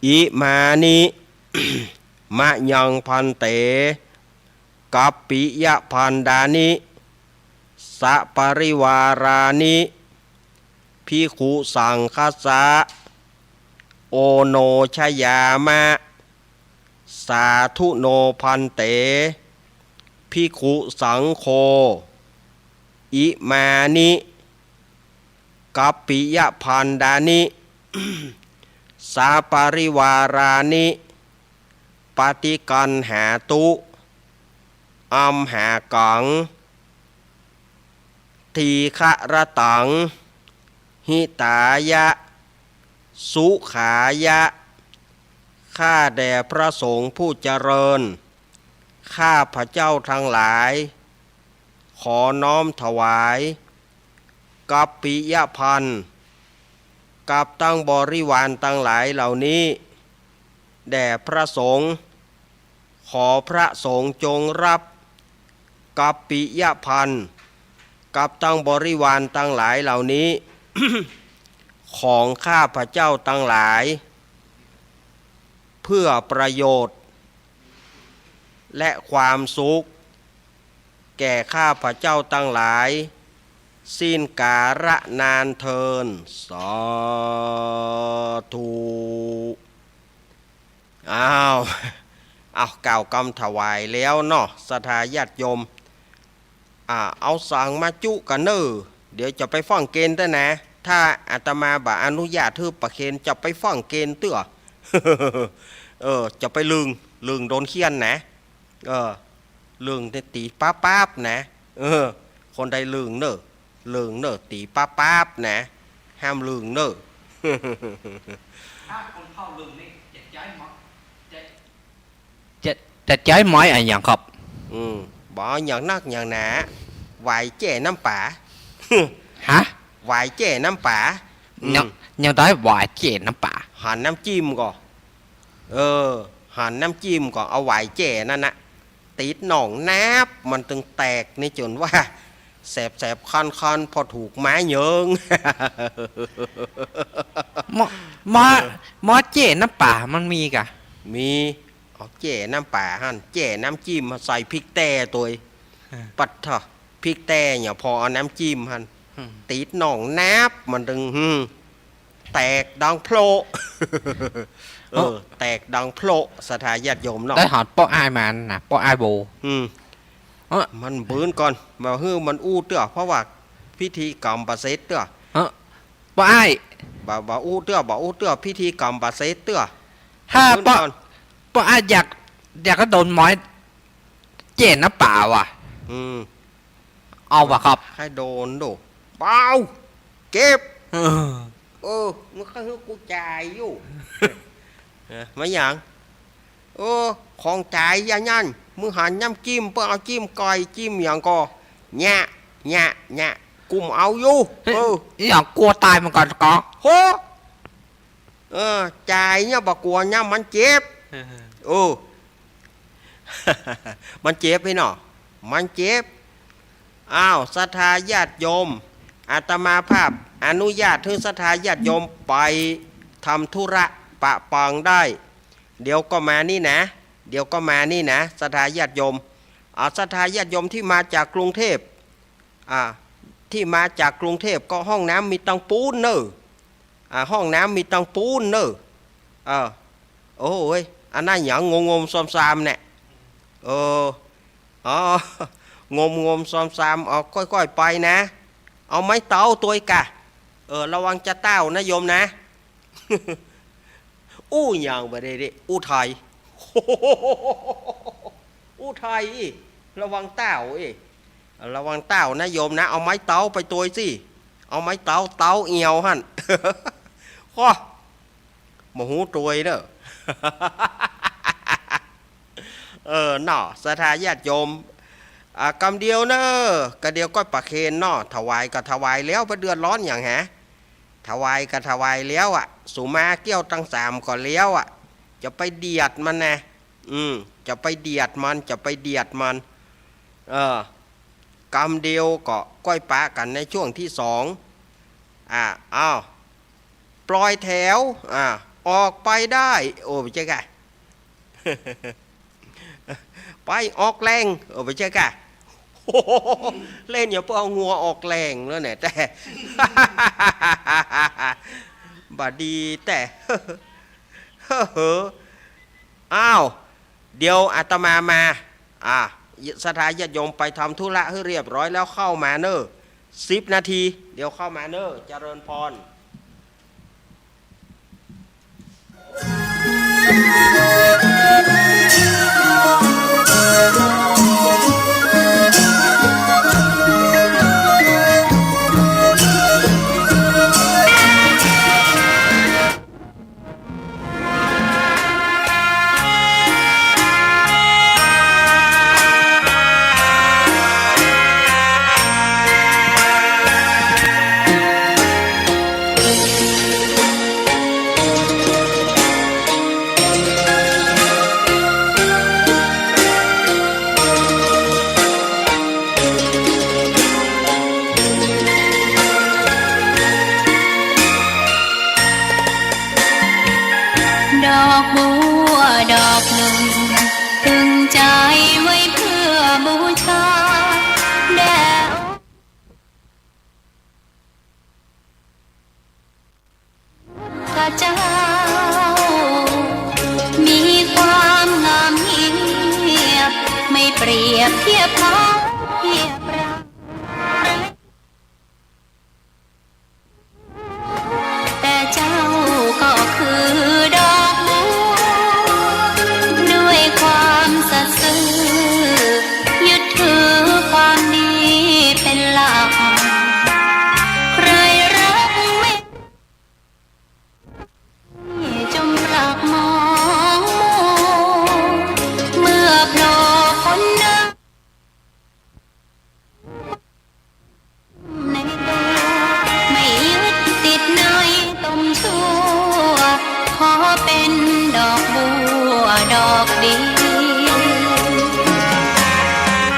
Speaker 1: อิมานิ มะยังพันเตกัปปิยะพันดานิสัปริวารานิภิกขุสังฆสะโอโนชยามะสาธุโนพันเตภิกขุสังโฆอิมานิกัปปิยะพันดานิสัปริวารานิ ปฏิกันหาตุอัมหากังทีฆะระตังหิตายะสุขายะข้าแด่พระสงฆ์ผู้เจริญข้าพระเจ้าทั้งหลายขอน้อมถวายกัปปิยพันธ์กับตั้งบริวารตั้งหลายเหล่านี้แด่พระสงฆ์ขอพระสงฆ์จงรับกัปปิยพันธ์กับตั้งบริวารตั้งหลายเหล่านี้ ของข้าพระเจ้าตั้งหลายเพื่อประโยชน์และความสุขแก่ข้าพระเจ้าตั้งหลายสิ้นกาละนานเทินสาธุเอากล่าวกำถวายแล้วเนาะศรัทธาญาติโยมเอาสั่งมาจุกันเนอเดี๋ยวจะไปฟังเกณฑ์ด้วยนะถ้าอาตมาบ่อนุญาตถือประเคนจะไปฟังเกณฑ์เตื้อ จะไปลึงโดนเคียนนะลึงตีป้าบนะคนใดลึงเนอตีป้าบนะห้ามลึงเนอ
Speaker 2: ถ้าคนเข้าลึงนี่จะย้ายหมด
Speaker 3: จะใช้ไม้อะไรอย่างครับ
Speaker 1: bỏ nhận nát nhận nạ vài chè năm bả
Speaker 3: hả
Speaker 1: vài chè năm bả
Speaker 3: nhau tới vài chè năm bả
Speaker 1: hàn năm chim còn hàn năm chim cònเอาvài chèนั่นนะติดหนองนับมันตึงแตกนี่จนว่าแสบคันพอถูกไม้เยิง
Speaker 3: มอเจน้ำป่ามันมีกะ
Speaker 1: มีเอาแจ่น้ำป่าหันแจ่น้ำจิ้มใส่พริกแต่ตัวปัดเถอะพริกแต่เนี่ยพอเอาน้ำจิ้มหันติดหนองนับมันตึงแตกดังโผล่ แตกดังโผล่สถาญาติโยมเนาะ
Speaker 3: ได้หอดป้อไอมันนะป้อไอโบ
Speaker 1: มันบืนก่อนมามันอู้เตื้อเพราะว่าพิธีกรรมประเสริฐเตื้อ
Speaker 3: ป้อไอ
Speaker 1: บ่อู้เตื้อพิธีกรรมประเสริฐเตื้อ
Speaker 3: ถ้าป้อไออยากก็โดนไม้เจน้ำป่าว่ะเอาว่ะครับ
Speaker 1: ให้โดนดูเปล่าเก็บมึงข้าให้กูจ่ายอยู่ไม่อย่างของจ่ายยายันมึงหันย้ำจิ้มเพื่อเอาจิ้มก่อยจิ้มอย่างก็แง่กุมเอาอยู่
Speaker 3: อย่างกลัวตายมันก่อนก็
Speaker 1: โหจ่ายเนี่ยบอกกลัวเนี่ยมันเจ็บมันเจ็บพี่เนาะมันเจ็บศรัทธาญาติโยมอาตมาภาพอนุญาตให้ศรัทธาญาติโยมไปทำธุระปะปองได้เดี๋ยวก็มานี่นะศรัทธาญาติโยมศรัทธาญาติโยมที่มาจากกรุงเทพที่มาจากกรุงเทพก็ห้องน้ำมีตังปูนเนอะห้องน้ำมีตังปูนเนอะโอ้ยอันนั้นอย่างงมซอมๆเนี่ยงมซอมๆค่อยๆไปนะเอาไม้เตาตัวกะระวังจะเต้านะโยมนะ อู้อย่างไปดิอู้ไทย อู้ไทยระวังเต้าระวังเต้านะโยมนะเอาไม้เตาไปตัวสิเอาไม้เตาเอียวหั่น ข้อมาหูตัวเด้อหน่อศรัทธาญาติโยมกำเดียวเนอะกะเดียวก็ปะเคนเนาะถวายก็ถวายแล้วไปเดือดร้อนอย่างฮะถวายก็ถวายแล้วสุมาเกี้ยวตั้ง3ก่อนแล้วจะไปเดียดมันนะจะไปเดียดมันกำเดียวก็ก้อยปะกันในช่วงที่2ปล่อยแถวออกไปได้โอ้ไปเจ๊กะ ไปออกแรงไปเจ๊กะ เล่นอย่าเพื่อเอางัวออกแรงแล้วเนี่ยแต่ บาดีแต่เดี๋ยวอาตมาศรัทธาญาติโยมไปทำธุระให้เรียบร้อยแล้วเข้ามาเนอะ10 นาทีเดี๋ยวเข้ามาเนอะเจริญพร
Speaker 4: ดอกบัวดอกหนึ่งตึงใจไว้เพื่อบูชาแด่พระเจ้ามีความงามเงียบไม่เปรียบเทียบเขาเทียบเราแต่เจ้าก็คือดอกบัวด้วยความสัตย์ซื่อยึดถือความดีเป็นหลักใครรักไม่จงรักมองเมื่อโผล่พ้นหน้าในตัวไม่ยึดติดในตมชั่วขอเป็นดอกบัวดอกดี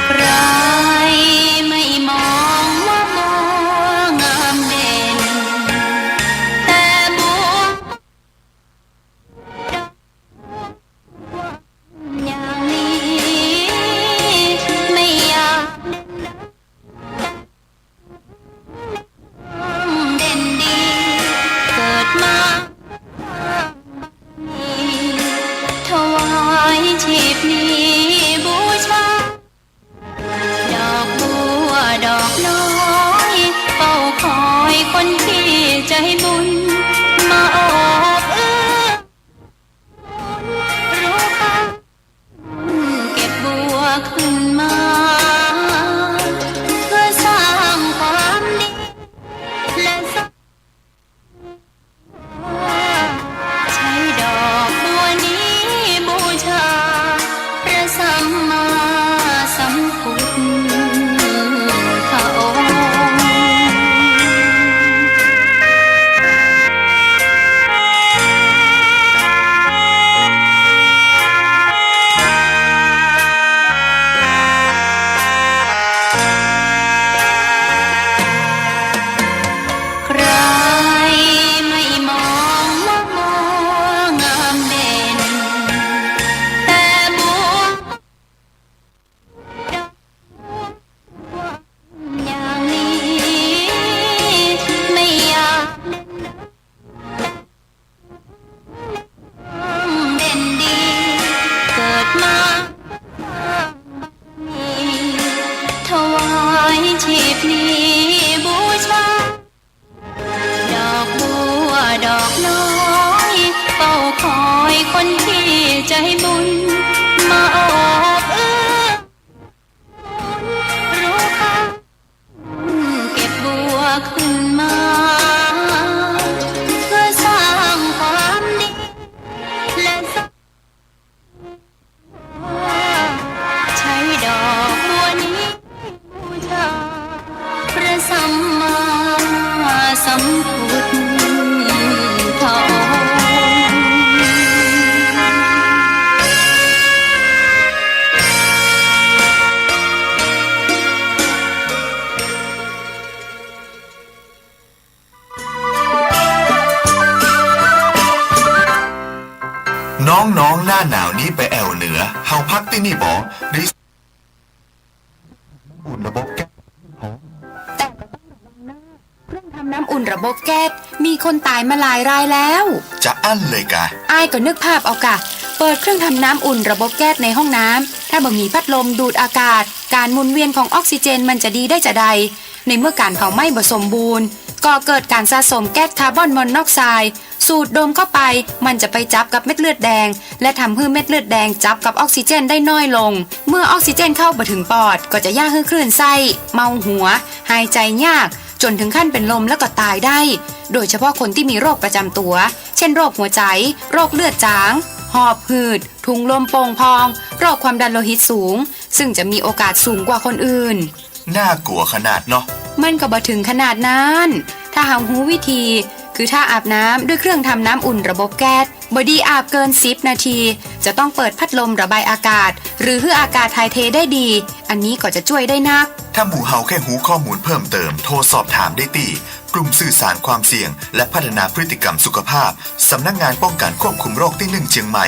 Speaker 4: ใครไม่มองว่าบัวงามเด่นแต่บัวอย่างนี้ไม่อยากเด่นดีเกิดมาถวายชีพนี้บูชาดอกบัวดอกน้อยเฝ้าคอยคนที่ใจบุญมาโอบเอื้อรู้ค่ะ เก็บบัวขึ้นมาเพื่อสร้างความดีและสร้างใช้ดอกบัวนี้บูชาพระสัมมาสัมพุทธองค์ ใครไม่มองว่าบัวงามเด่นแต่บัวอย่างนี้ไม่อยากเด่นดีเกิดมาถวายชีพนี้บูชา ดอกบัวดอกน้อยเฝ้าคอยคนที่ใจบุญมาโอบเอื้อรู้ค่ะเก็บบัวขึ้นมาเพื่อสร้างความดีและสร้างใช้ดอกบัวนี้บูชาพระสัมมาสัมพุทธองค์
Speaker 5: น้องๆหน้าหนาวนี้ไปแอวเหนือเฮาพักที่นี่บ่หรืออุ่นระบบแก๊ส
Speaker 6: แต่ก็ต้องระวังนะเครื่องทำน้ำอุ่นระบบแก๊สมีคนตายมาหลายรายแล้ว
Speaker 5: จะอั้นเลยกะ
Speaker 6: อายก็นึกภาพเอากะ เปิดเครื่องทำน้ำอุ่นระบบแก๊สในห้องน้ำถ้าบ่มีพัดลมดูดอากาศ การหมุนเวียนของออกซิเจนมันจะดีได้จะใด ในเมื่อการเผาไหม้บ่สมบูรณ์ก่อเกิดการสะสมแก๊สคาร์บอนมอนอกไซด์ สูดดมเข้าไปมันจะไปจับกับเม็ดเลือดแดงและทำให้เม็ดเลือดแดงจับกับออกซิเจนได้น้อยลงเมื่อออกซิเจนเข้าไปถึงปอดก็จะย่าให้คลื่นไส้เมาหัวหายใจยากจนถึงขั้นเป็นลมแล้วก็ตายได้โดยเฉพาะคนที่มีโรคประจำตัวเช่นโรคหัวใจโรคเลือดจางหอบหืดถุงลมโป่งพองโรคความดันโลหิตสูงซึ่งจะมีโอกาสสูงกว่าคนอื่น
Speaker 5: น่ากลัวขนาดเนาะ
Speaker 6: มันก็บ่ถึงขนาดนั้นถ้าหากรู้วิธีคือถ้าอาบน้ำด้วยเครื่องทำน้ำอุ่นระบบแก๊สบอดี้อาบเกิน10 นาทีจะต้องเปิดพัดลมระบายอากาศหรือให้อากาศถ่ายเทได้ดีอันนี้ก็จะช่วยได้นัก
Speaker 5: ถ้าหมู่เฮาแค่หูข้อมูลเพิ่มเติมโทรสอบถามได้ที่กลุ่มสื่อสารความเสี่ยงและพัฒนาพฤติกรรมสุขภาพสำนักงานป้องกันควบคุมโรคที่1เชียงใหม่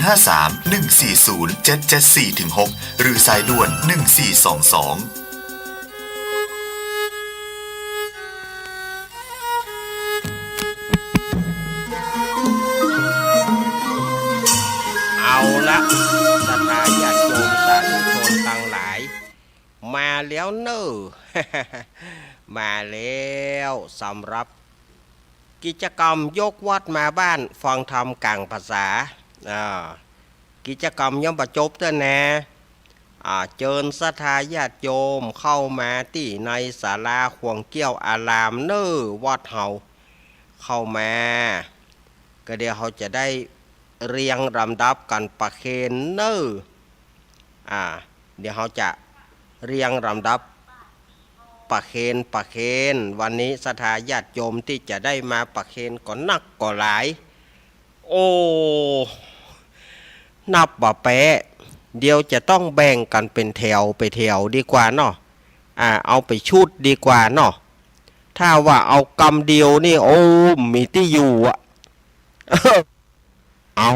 Speaker 5: 053 140 774-6หรือสายด่วน1422
Speaker 1: เอาละศรัทธาญาติโยมสาธุชนทั้งหลายมาแล้วเนอะ มาแล้วสำหรับกิจกรรมยกวัดมาบ้านฟังธรรมกลางภาษากิจกรรมยังประจบเต้นแน่เจิญศรัทธาญาติโยมเข้ามาที่ในศาลาขวงเกี้ยวอารามเนอะวัดเฮาเข้ามาก็เดี๋ยวเขาจะได้เรียงลำดับกันประเคนเนอเดี๋ยวเขาจะเรียงลำดับประเคนวันนี้ศรัทธาญาติโยมที่จะได้มาประเคนก็นักก็หลายโอ้นับบ่แปะเดี๋ยวจะต้องแบ่งกันเป็นแถวไปแถวดีกว่าเนาะเอาไปชุดดีกว่าเนาะถ้าว่าเอากำเดียวนี่โอ้มีที่อยู่เอา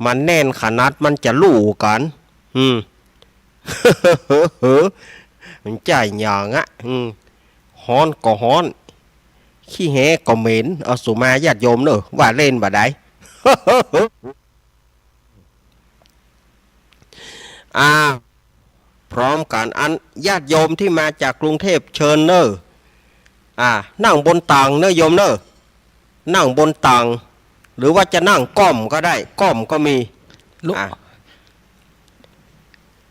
Speaker 1: มันแน่นขนาดมันจะลู่กันมันใจหยางฮ้อนก็ฮ้อนขี้แหก็เหม็นเอาสุมาญาติโยมเนอะว่าเล่นบ่ได้ พร้อมกันอันญาติโยมที่มาจากกรุงเทพเชิญเนอะนั่งบนตังเนอะโยมเนอะนั่งบนตังหรือว่าจะนั่งก้อมก็ได้ก้อมก็มี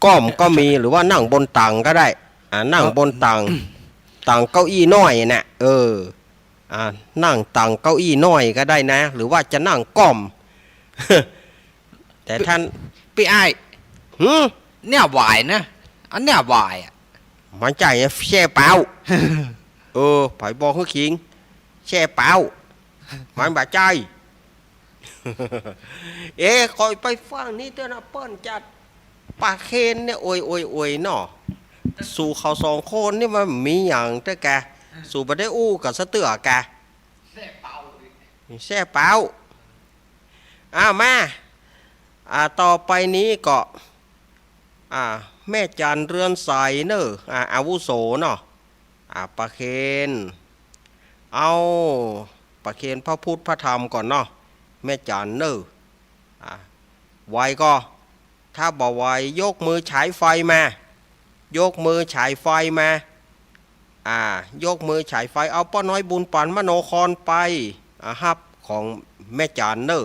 Speaker 1: ก้อมก็มีหรือว่านั่งบนตังก็ได้นั่งบนตังตังเก้าอี้น้อยนะนั่งตังเก้าอี้น้อยก็ได้นะหรือว่าจะนั่งก้อม แต่ท่าน
Speaker 3: พี่ไอ้เนี่ยวายนะอันเนี่ยวาย
Speaker 1: มันใจแช่เปล่า ไผ่บอกคือขิงแช่เปล่ามันบาใจ คอยไปฟังนี่เต้นเปิ้นจัดปากเคนเนี่ยโอยเนาะสู่เขาสองคนนี่มันมีอย่างเต้แกสู่บ่ได้อู้กับสะเตือแกแช่เปล่ามาต่อไปนี้ก็แม่จันเรือนใสเนอะอาวุโสเนาะปากเคนเอาปากเคนพระพุทธพระธรรมก่อนเนาะแม่จันเนอะไวก็ถ้าบ่ไวยกมือฉายไฟมายกมือฉายไฟมายกมือฉายไฟเอาป้าน้อยบุญปันมโนครไปฮับของแม่จันเนอะ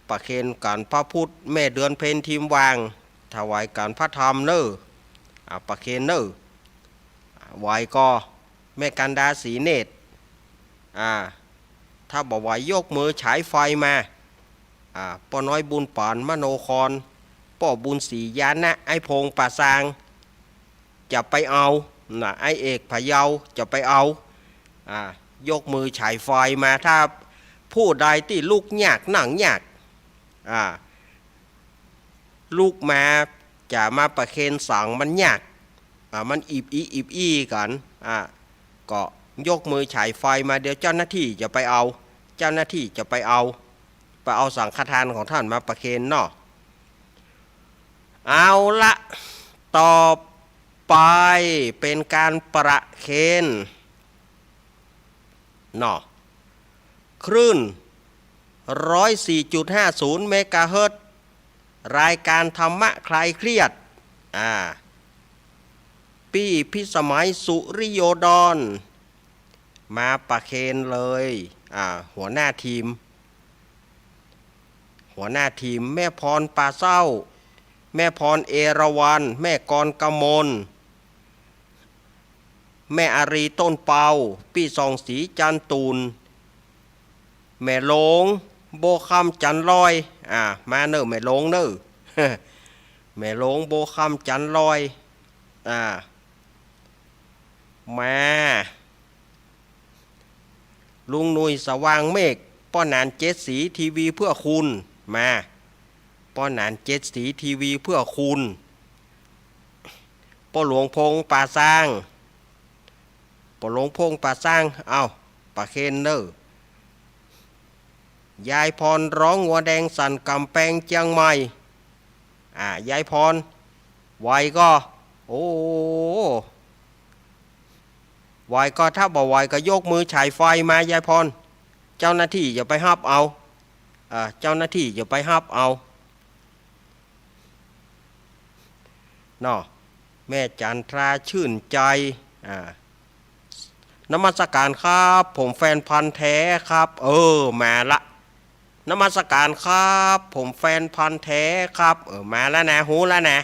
Speaker 1: ประเคนการพระพุทธแม่เดือนเพ็ญทีมวางถวายการพระธรรมเนอะประเคนเนอะไวก็แม่กันดาสีเนตรถ้าบอกว่ายกมือฉายไฟมาป้าน้อยบุญปานมโนครป้อบุญศรียานะไอพงป่าซางจะไปเอาไอเอกพะเยาจะไปเอายกมือฉายไฟมาถ้าผู้ใดที่ลูกยากหนังยากลูกมาจะมาประเคนสังมันยากมันอีบกันก็ยกมือฉายไฟมาเดี๋ยวเจ้าหน้าที่จะไปเอาสังฆทานของท่านมาประเคนเนาะเอาละต่อไปเป็นการประเคนเนาะคลื่น 104.50 เมกะเฮิรตซ์รายการธรรมะคลายเครียด ปี้พิสมัยสุริโยดรมาประเคนเลยหัวหน้าทีมแม่พรปาเศร้าแม่พรเอราวัณแม่กรกมลแม่อารีต้นเปาพี่ซองสีจันตูนแม่หลงโบคำจันลอยมาเนอะแม่หลงเนอะ แม่หลงโบคำจันลอยมาลุงหนุ่ยสว่างเมฆป้อนาน7 สีทีวีเพื่อคุณมาป้อนาน7 สีทีวีเพื่อคุณป้อหลวงพงป่าสร้างป้อหลวงพงป่าสร้างเอาป่าเคนเนอร์ยายพรร้องงัวแดงสั่นกำแพงเชียงใหม่ยายพรไวก็โอ้ไวก็ถ้าบ่ไวก็ยกมือฉายไฟมายายพรเจ้าหน้าที่อย่าไปฮับเอาเจ้าหน้าที่อย่าไปฮับเอาเนาะแม่จันทราชื่นใจนมัสการครับผมแฟนพันธุ์แท้ครับมาละนมัสการครับผมแฟนพันธุ์แท้ครับมาแล้วนะหูแล้วนะ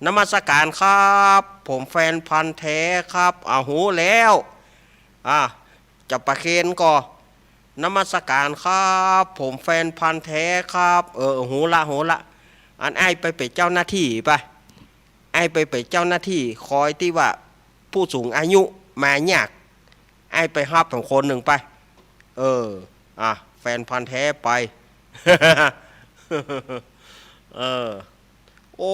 Speaker 1: นมัสการครับผมแฟนพันธุ์แท้ครับหูแล้วจะประเคนก็นมัสการครับผมแฟนพันธุ์แท้ครับหูละอันไอ้ไปเป็นเจ้าหน้าที่ไปไอ้ไปเป็นเจ้าหน้าที่คอยที่ว่าผู้สูงอายุมายากไอ้ไปฮับของคนหนึ่งไปแฟนพันธุ์แท้ไป โอ้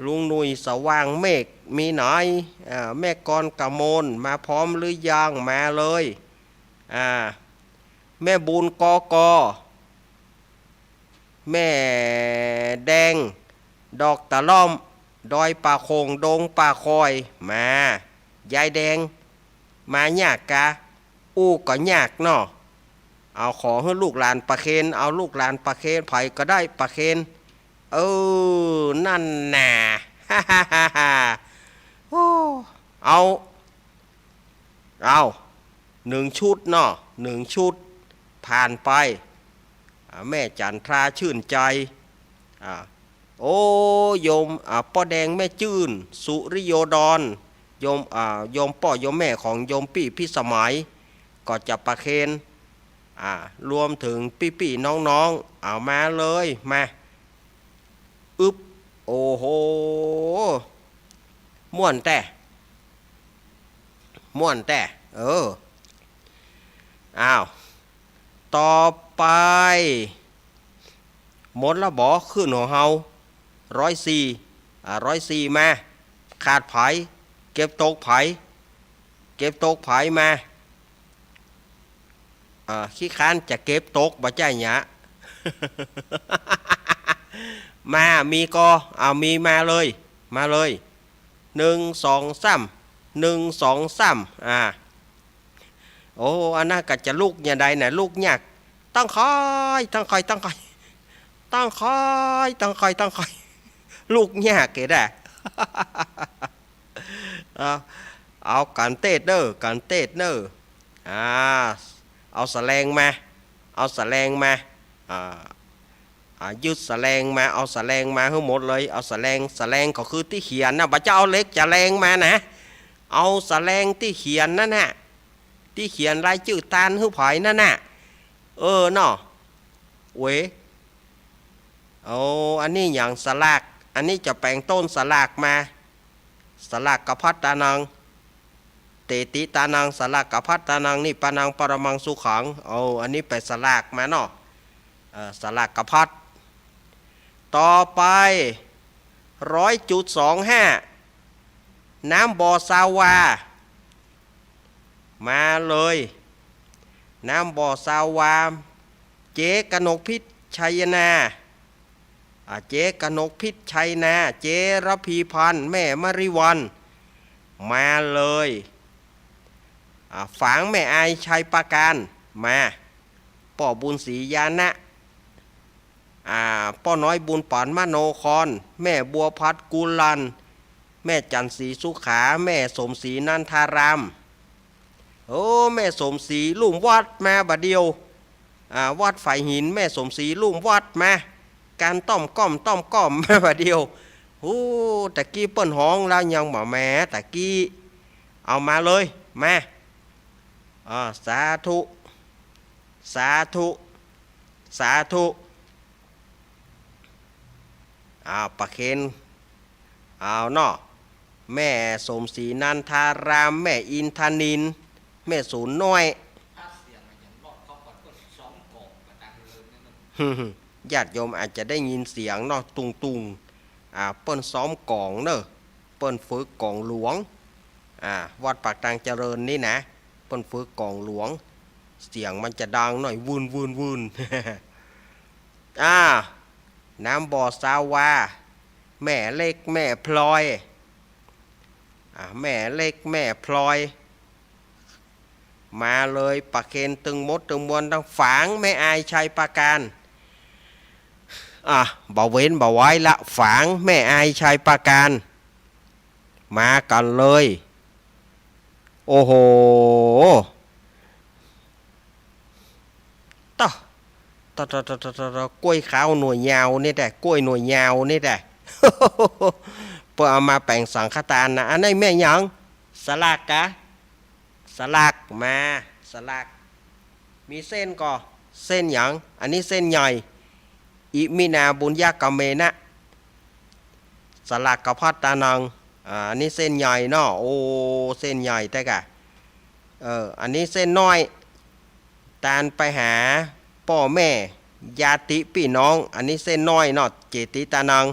Speaker 1: ลุงหนุ่ยสว่างเมฆมีไหนแม่กรกมลมาพร้อมหรือยังมาเลยแม่บุญกแม่แดงดอกตะล่อมดอยป่าโคงดงป่าคอยมายายแดงมายากกะก็ยากเนาะเอาขอให้ลูกหลานประเคนเอาลูกหลานประเคนไผก็ได้ประเคนนั่นน่ะ เอา1 ชุดเนาะ1 ชุดผ่านไปแม่จันทราชื่นใจโยมป้อแดงแม่จื้นสุริโยดรโยมป้อโยมแม่ของโยมปี้พิสมัยก็จะประเคนรวมถึงปี้น้องเอามาเลยมาโอ้โหม่วนแต่ต่อไปหมดแล้วบ่ขึ้นของเฮา104มาขาดไผเก็บตกไผมาขี้ค้านจะเก็บตกบ่ใจหยะ มามีก็มีมาเลย1 2 3 อันนั้นก็จะลูกอย่างใดน่ะลูกยากตั้งคอยลูกยากเกิดเอาการเตดเนอร์เอาแสลงมายึดแสลงมาเอาแสลงมาทั้งหมดเลยเอาแสลงก็คือที่เขียนนะบ่จะเอาเล็กจะแรงมานะเอาแสลงที่เขียนนั่นน่ะที่เขียนรายชื่อตานหื้อไผนั่นน่ะเนาะเว้ยอันนี้อย่างสลากอันนี้จะแปลงต้นสลากมาสลากกพัตตานังเตติตานังสลากกพัตตานังนี่ปานังปรมังสุขังอันนี้ไปสลากมาเนาะสลากกพัตต่อไป100.25น้ำบ่อซาวามาเลยน้ำบ่อซาวาเจ๊กนกพิษชัยนาเจ๊กนกพิษชัยนาเจ๊ระพีพันธ์แม่มริวันมาเลยฝางแม่อายชัยประการมาป่อบุญศรียานะป้อน้อยบุญปานมโนครแม่บัวพัดกุลัน แม่จันทร์ศรีสุขาแม่สมศรีนันทารามโอ้แม่สมศรีลุ่มวัดมาบะเดียววัดฝ่ายหินแม่สมศรีลุ่มวัดมาการต้อมก้อมมาบะเดียวโอ้ตะกี้เปิ้นห้องแล้วยังบ่แม่ตะกี้เอามาเลยมาสาธุสาธุสาธุประเคนเนาะแม่สมศรีนันทารามแม่อินทนินแม่ศูนย์น้อย
Speaker 2: ถ้าเสียงมันยังบอกเขาก่อนก็สองกองกระดังเลยนั่นน่ะ
Speaker 1: ญาติโยมอาจจะได้ยินเสียงเนาะตุงเปิ้นซ้อมกองเนอะเปิ้นฝึกกองหลวงวัดปากทางเจริญนี่นะเปิ้นฝึกกองหลวงเสียงมันจะดังหน่อยวูน น้ำบ่อสาวาแม่เล็กแม่พลอยแม่เล็กแม่พลอยมาเลยปะเคนตึงมดตึงมวลทั้งฝางแม่อายชัยปาการบ่เว้นบ่ไว้ละฝางแม่อายชัยปาการมากันเลยโอ้โหต่อกล้วยขาวหน่วยยาวนี่แต่กล้วยหน่วยยาวนี่แต่ เพื่อเอามาแปลงสังฆทานนะอันนี้แม่หยังสลากกะสลากมาสลากมีเส้นก่อเส้นหยังอันนี้เส้นใหญ่อิมินาบุญญากเมนะสลากกะพัตตานังอันนี้เส้นใหญ่เนาะโอ้เส้นใหญ่แต่กะอันนี้เส้นน้อยตานไปหาพ่อแม่ญาติพี่น้องอันนี้เส้นน้อยเนาะเจติตานัง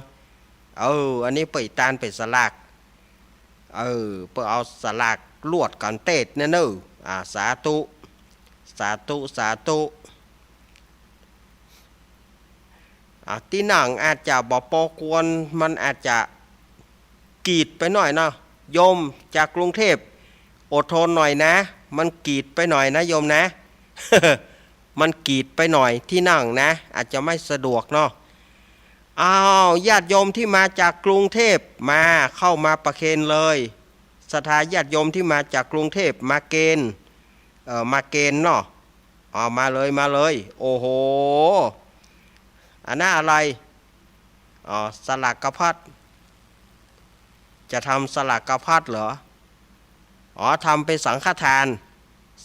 Speaker 1: อันนี้ไปตานไปสลากเพื่อเอาสลากลวดกันเตดเนอะสาธุสาธุสาธุที่หนังอาจจะบ่ปอกวนมันอาจจะกีดไปหน่อยนะโยมจากกรุงเทพอดทนหน่อยนะมันกีดไปหน่อยนะโยมนะ มันกีดไปหน่อยที่นั่งนะอาจจะไม่สะดวกเนาะญาติโยมที่มาจากกรุงเทพมาเข้ามาประเคนเลยศรัทธาญาติโยมที่มาจากกรุงเทพมาเกณฑ์มาเกณฑ์เนาะมาเลยโอ้โหอันนั้นอะไรสลากกพัดจะทำสลากกพัดเหรอทำเป็นสังฆทาน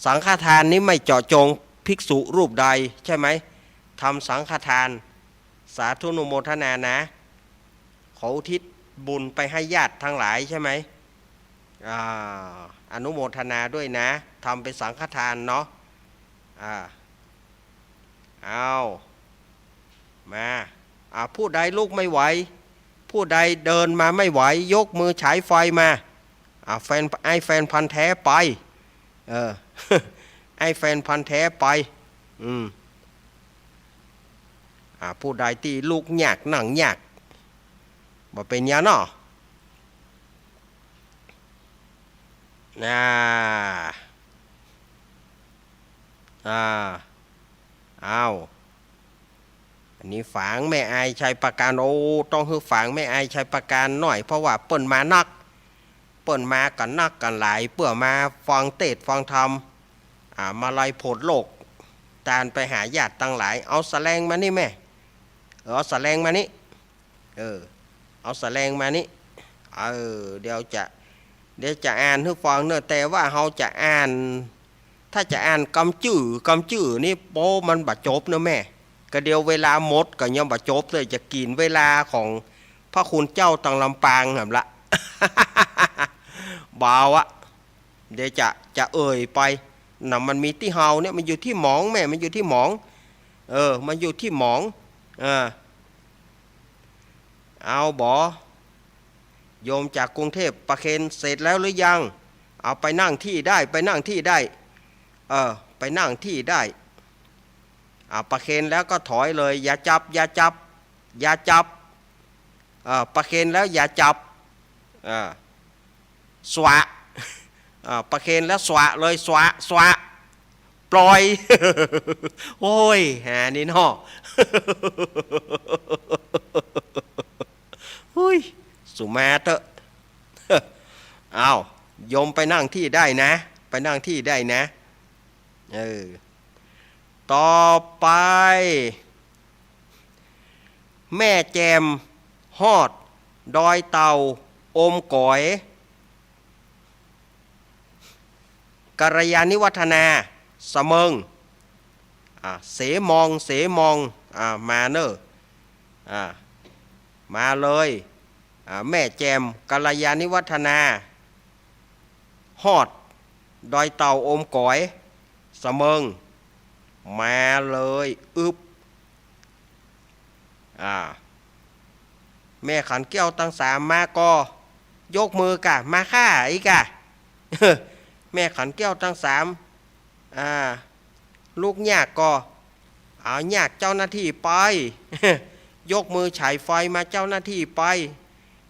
Speaker 1: สังฆทานนี้ไม่เจาะจงภิกษุรูปใดใช่ไหมทำสังฆทานสาธุนุโมทนานะขออุทิศบุญไปให้ญาติทั้งหลายใช่ไหมอนุโมทนาด้วยนะทำเป็นสังฆทานเนาะมาผู้ใดลุกไม่ไหวผู้ใดเดินมาไม่ไหวยกมือฉายไฟมาแฟนพันธุ์แท้ไปไอ้แฟนพันธุ์แท้ไปผู้ใดที่ลูกยากหนังยากบ่เป็นยาเนาะอันนี้ฝางแม่อายชัยปาการต้องคือฝางแม่อายชัยปาการหน่อยเพราะว่าเปิ้นมานักเปิ้นมากันนักกันหลายเพื่อมาฟังเทศฟังธรรมมาลายโพดโลกตานไปหาญาติตั้งหลายเอาแสลงมานี่แม่เอาแสลงมานี่เอาแสลงมานี่เดี๋ยวจะอ่านให้ฟังเนอะแต่ว่าเราจะอ่านถ้าจะอ่านคำจื่อนี่โป้มันบะจบเนอะแม่ก็เดียวเวลาหมดก็ยังบะจบเลยจะกินเวลาของพระคุณเจ้าตังลำปางแบบละ บ่าวเดี๋ยวจะไปน่ะมันมีที่เฮาเนี่ยมันอยู่ที่หมองแม่มันอยู่ที่หมองมันอยู่ที่หมองเอาโยมจากกรุงเทพประเคนเสร็จแล้วหรือยังเอาไปนั่งที่ได้ไปนั่งที่ได้ไปนั่งที่ได้ประเคนแล้วก็ถอยเลยอย่าจับประเคนแล้วอย่าจับสวะประเคนแล้วสวะเลยสวะปล่อย โอ้ยหานี่เนาะ สุมาเถอะ อ้าวโยมไปนั่งที่ได้นะ ไปนั่งที่ได้นะต่อไป แม่แจมฮอดดอยเต่าอมก๋อยกัลยาณิวัฒนาเสมิงเสมองมาเนอะมาเลยแม่แจมกัลยาณิวัฒนาฮอดดอยเต่าอมก๋อยเสมิงมาเลยแม่ขันแก้วตั้งสามมาก็ยกมือกะมาฆ่าอีกะ แม่ขันแก้วตั้งสามลูกยากก็เอายากเจ้าหน้าที่ไป ยกมือฉายไฟมาเจ้าหน้าที่ไป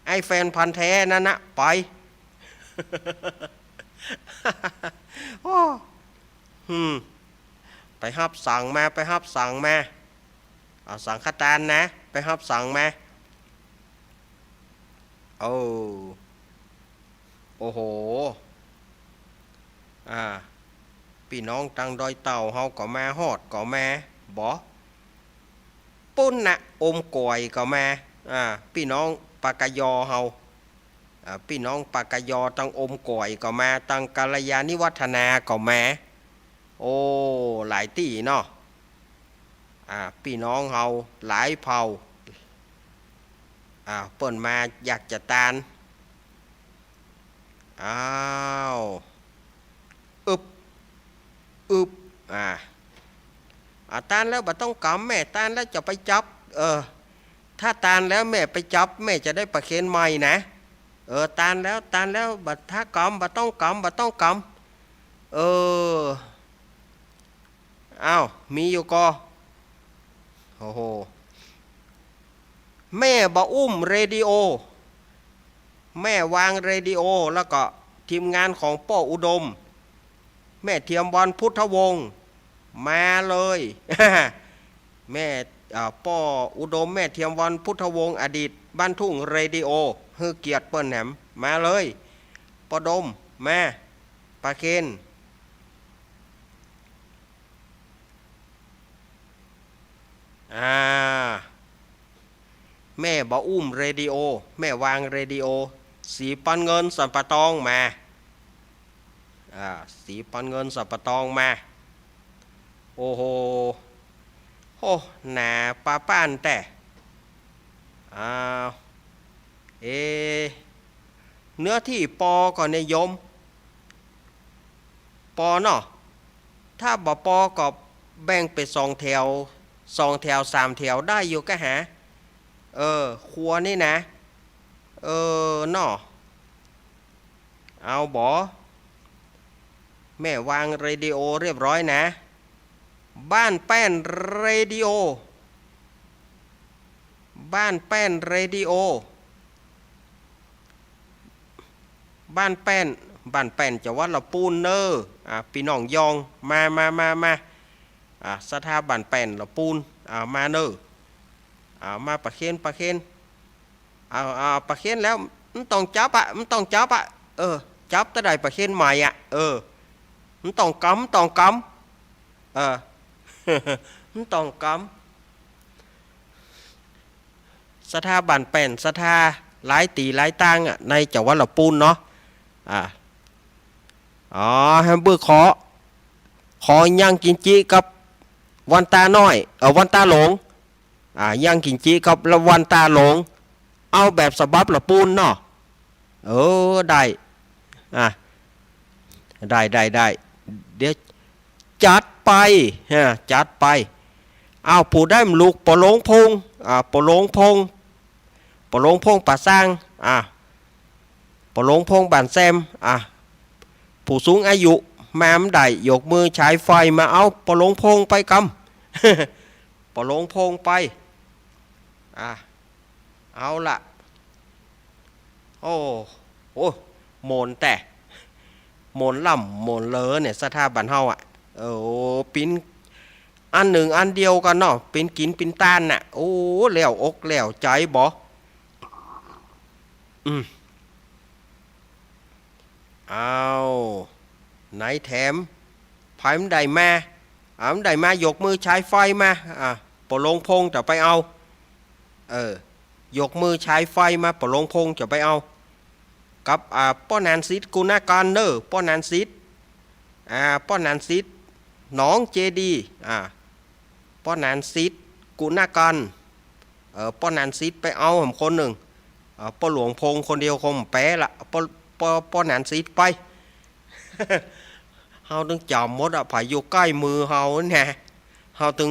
Speaker 1: ไอ้แฟนพันธุ์แท้นั่นนะไป ไปฮับสั่งมาไปฮับสั่งมาสั่งขตานนะไปฮับสั่งมาโอ้โหพี่น้องตังดอยเต่าเฮาก็มาฮอดก็มาบ่ปุ้นนะอมก่อยก็มาพี่น้องปากกยอเฮาพี่น้องปากกยอตังอมก่อยก็มาตังกัลยาณิวัฒนาก็มาโอ้หลายตีเนาะพี่น้องเฮาหลายเผ่าเปิ่นมาอยากจะตานอ้าวตานแล้วบ่ต้องกำแม่ตานแล้วจะไปจับถ้าตานแล้วแม่ไปจับแม่จะได้ประเคนใหม่นะตานแล้วบ่ถ้ากำบ่ต้องกำอ้าวมีอยู่ก็โอ้โหแม่บ่อุ้มเรดิโอแม่วางเรดิโอแล้วก็ทีมงานของป้ออุดมแม่เทียมวันพุทธวงศ์มาเลย แม่ป้ออุดมแม่เทียมวันพุทธวงศ์อดีตบ้านทุ่งเรดิโอฮือเกียรติเปิ้นแหนมมาเลยป้อดมแม่ปาเคนแม่บ่อุ้มเรดิโอแม่วางเรดิโอสีปันเงินสัมปะตองมาสีปันเงินสัมปะตองมาโอ้โหหนาป้านแต่เนื้อที่ปอก่อนในยมปอเนาะถ้าบ่ปอก็แบ่งเป็น2 แถว 3 แถวได้อยู่ก็หาครัวนี่นะเนาะเอาบ่แม่วางเรดิโอเรียบร้อยนะบ้านแป้นเรดิโอบ้านแป้นเรดิโอบ้านแป้นจะวัดละปูนเนอพี่น้องยองมาสถาบันแป้นละปูนมาเนอมาประเคนประเคนแล้วมันต้องจับจับตะไดประเคนใหม่มันต้องกำมันต้องกำสถาบันแป้นสถาหลายตีหลายตังในจังหวัดละปูนเนาะแฮมเบอร์ขอย่างกินจีกับวันตาน้อยวันตาหลงย่างกินจีกับวันตาหลงเอาแบบสบับละปูนเนาะได้ได้เดี๋ยวจัดไปเอาผู้ได้ลูกปอลงพงปอลงพงป่าสร้างปอลงพงบ้านแซมผู้สูงอายุแม่มได้ยกมือฉายไฟมาเอาปอลงพงไปกำปอลงพงไปเอาละโอ้โมนแต่โมนล่ำโมนเลอเนี่ยสถาบันเฮาปิ้นอันหนึ่งอันเดียวกันเนาะปิ้นกินปิ้นต้านน่ะโอ้แล้วอกแล้วใจบ่ เอาไหนแถมไผ่มันได้มามันได้มายกมือใช้ไฟมาปลงพงจะไปเอายกมือใช้ไฟมาปลงพงจะไปเอากับป้อนันซิดกูนาการเนอร์ป้อนันซิดป้อนันซิดหนองเจดีป้อนันซิดกูนาการป้อนันซิดไปเอาผมคนหนึ่งป้อหลวงพงคนเดียวคงแปะละป้อนันซิดไป เฮาต้องจำหมดphảiอยู่ใกล้มือเฮาแน่เฮาต้อง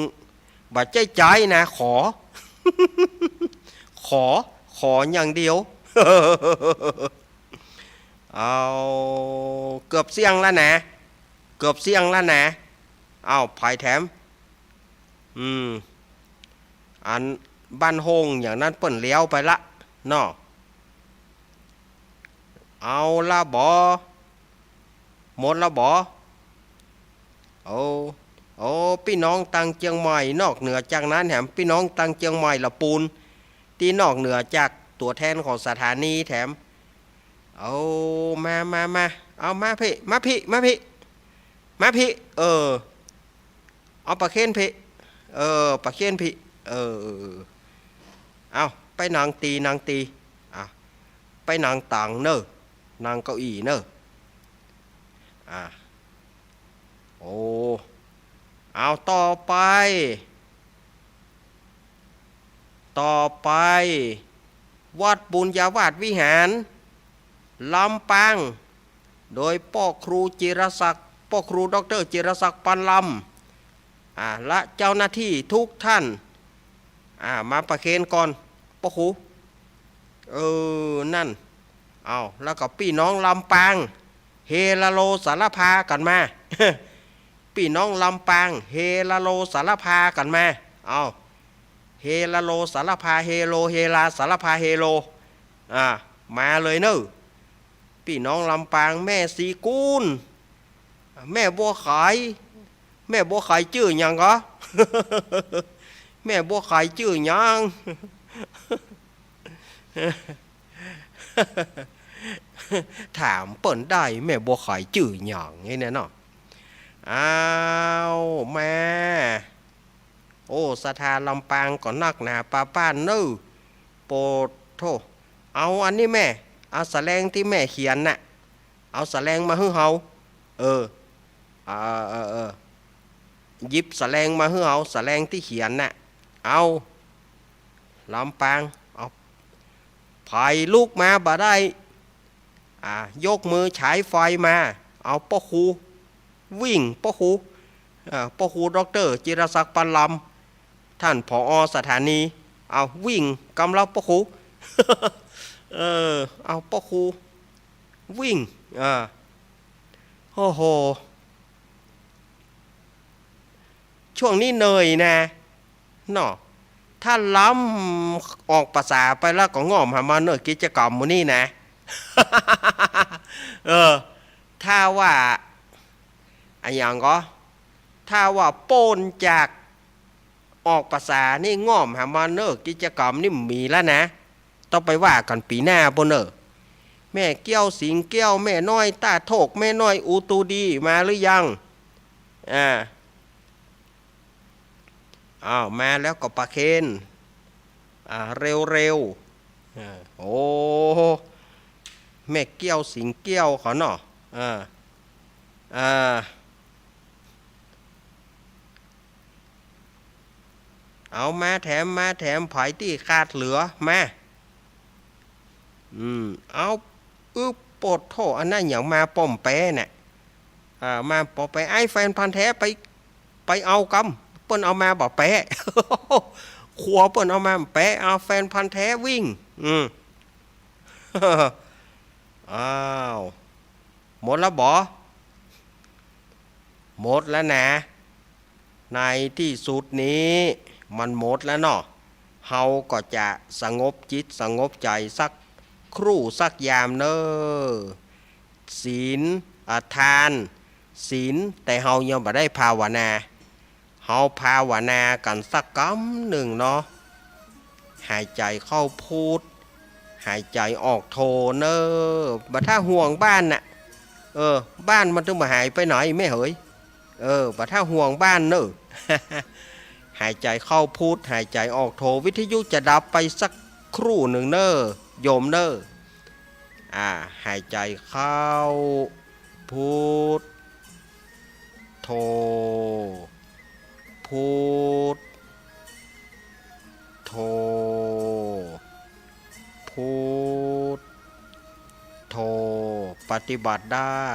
Speaker 1: บ่ใจใจนะขอ ขออย่างเดียว เอาเกือบเสี่ยงแล้วนะเกือบเสี่ยงแล้วนะเอาไผ่แถมอันบ้านโฮงอย่างนั้นเปิ้นเลี้ยวไปละเนาะเอาละบ่หมดละบ่โอ้พี่น้องตังเชียงใหม่นอกเหนือจากนั้นแถมพี่น้องตังเชียงใหม่ละปูนที่นอกเหนือจากตัวแทนของสถานีแถมเอามาเอามาพี่เอาปลาเค้นพี่ปลาเค้นพี่เอาไปนางตีไปนางต่างเนอะนางเก้าอี้เนอะโอ้เอาต่อไปวัดบุญญาวาสวิหารลำปางโดยพ่อครูจิรศักดิ์พ่อครูดรจิรศักดิ์ปันลำและเจ้าหน้าที่ทุกท่านมาประเคนก่อนพ่อครูนั่นเอาแล้วก็พี่น้องลำปางเฮลาโลสารพากันมา พี่น้องลำปางเฮลาโลสารพากันมาเอาเฮลาโลสารพาเฮโลเฮลาสารพาเฮโลมาเลยเนอะพี่น้องลำปางแม่สีกูลแม่บัวไข่ชื่อหยังก็ แม่บัวไข่ชื่อหยัง ถามเปิ่นได้แม่บัวไข่ชื่อหยังไงเนี่ยเนาะอ้าวแม่โอ้สถานลำปางก่อนนักหนาป้านเนอโปรดโทเอาอันนี้แม่เอาแสลงที่แม่เขียนน่ะเอาแสลงมาให้เฮาหยิบแสลงมาให้เฮาแสลงที่เขียนน่ะเอาลำปางเอาไผ่ลูกมาบ่ได้ยกมือฉายไฟมาเอาพ่อครูวิ่งพ่อครูดรจิรศักดิ์ปันลำท่านผอ.สถานีเอาวิ่งกำลังพ่อครู เอาพ่อครูวิ่งโอ้โหช่วงนี้เหนื่อยนะเนาะถ้าล้ำออกภาษาไปแล้วก็ง่อมหามาเนอะกิจกรรมมื้อนี้นะ ถ้าว่าอย่างก็ถ้าว่าโป้นจากออกภาษานี่ง่อมหามาเนอะกิจกรรมนี่มีแล้วนะต้องไปว่ากันปีหน้าบนเนอะแม่เกี้ยวสิงเกี้ยวแม่น้อยตาโถกแม่น้อยอูตูดีมาหรือยังมาแล้วก็ปลาเคนเร็วโอ้แม่เกี้ยวสิงเกี้ยวเขาเนาะเอามาแถมไผ่ที่ขาดเหลือมาเอาปดโทอันนั้นอย่างมาป้อมแปะเนี่ยมาป้อมแปะไอ้แฟนพันธุ์แท้ไปเอากำเปิ้นเอามาบอกแปะ ขัวเปิ้นเอามาแปะเอาแฟนพันธุ์แท้วิ่งอ้าวหมดแล้วบ่หมดแล้วนะในที่สุดนี้มันหมดแล้วเนาะเฮาก็จะสงบจิตสงบใจสักครู่สักยามเนอศีลทานศีลแต่เฮายังบ่ได้ภาวนาเฮาภาวนากันสักกำหนึ่งเนาะหายใจเข้าพุทธหายใจออกโทเนอบัดถ้าห่วงบ้านน่ะ บ้านมันต้องมาหายไปไหนไม่เหยบัดถ้าห่วงบ้านเนอะ หายใจเข้าพูดหายใจออกโทวิทยุจะดับไปสักครู่หนึ่งเนอะโยมเนอะหายใจเข้าพูดโทพูดโทพูดโทปฏิบัติได้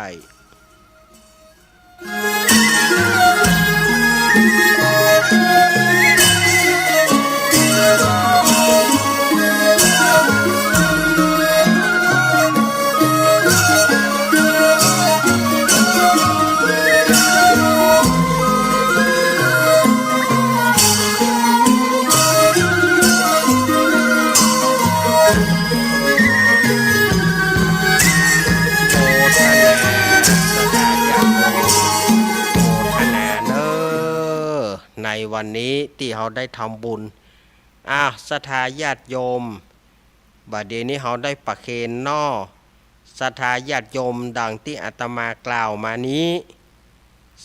Speaker 1: ในวันนี้ที่เราได้ทำบุญศรัทธาญาติโยมบัดเดี๋ยวนี้เราได้ประเคนนอศรัทธาญาติโยมดังที่อาตมากล่าวมานี้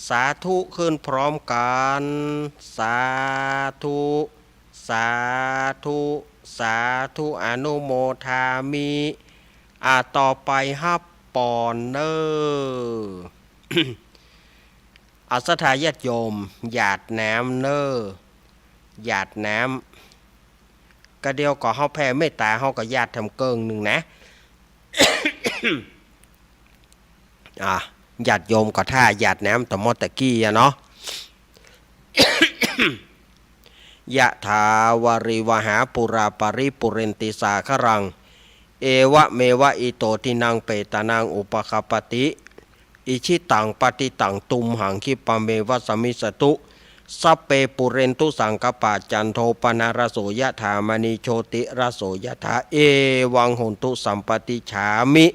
Speaker 1: สาธุขึ้นพร้อมกันสาธุสาธุสาธุอนุโมทามิต่อไปฮับปอนเนอศรัทธาญาติโยมหยาดน้ำเนอหยาดน้ำก็เดียวก็เฮาแผ่เมตตาเฮาก็ญาติทำเกิงหนึ่งนะ ญาติโยมก็ท่าหยาดน้ำตะมอตะกี้เนาะ ยะถาวาริวหาปุราปริปุเรนติสาครังเอวะเมวะอิโตทินังเปตานังอุปคปติอิชิตังปฏิตังตุมหังคิปะเมวะสมิสตุสัพเปปุเรนตุสังกปาจันโทปนารโสยถามณีโชติรโสยถาเอวังหนตุสัมปติฉามิ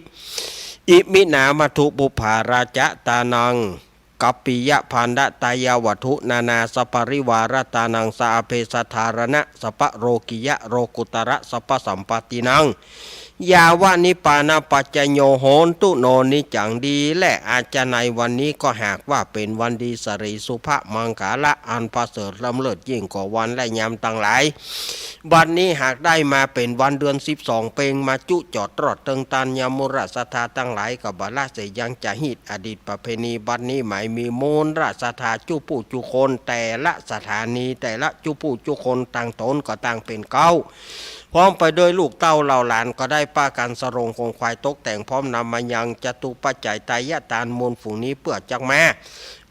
Speaker 1: อิมินามัทุบุภาราจะตานังกัปปิยะพันดะตายาวัตถุนานาสปริวารตานังสาเพสธารณะสปะโรกิยะโรกุตระสปสัมปตินังยาวานิปานาปัจจโยโหนตุโนนิจังดีและอาจจะในวันนี้ก็หากว่าเป็นวันดีสริสุภะมังคาละอันประเสริฐล้ำเลิศยิ่งกว่าวันและยามต่างหลายวันนี้หากได้มาเป็นวันเดือน12เปงมาจุจอดรอดเติงตันยามุราสธาตั้งหลายกับบาลาเสยังจะหิตอดีตประเพณีบัดนี้หมายมีมูลราสธาจุผู้จุคนแต่ละสถานีแต่ละจุผู้จุคนต่างตนก็ต่างเป็นเก้าพร้อมไปด้วยลูกเต้าเหล่าหลานก็ได้ป้ากันสรงคงควายตกแต่งพร้อมนำมายังจตุปัจจัยไตยตานมูลฝูงนี้เพื่อจักแม่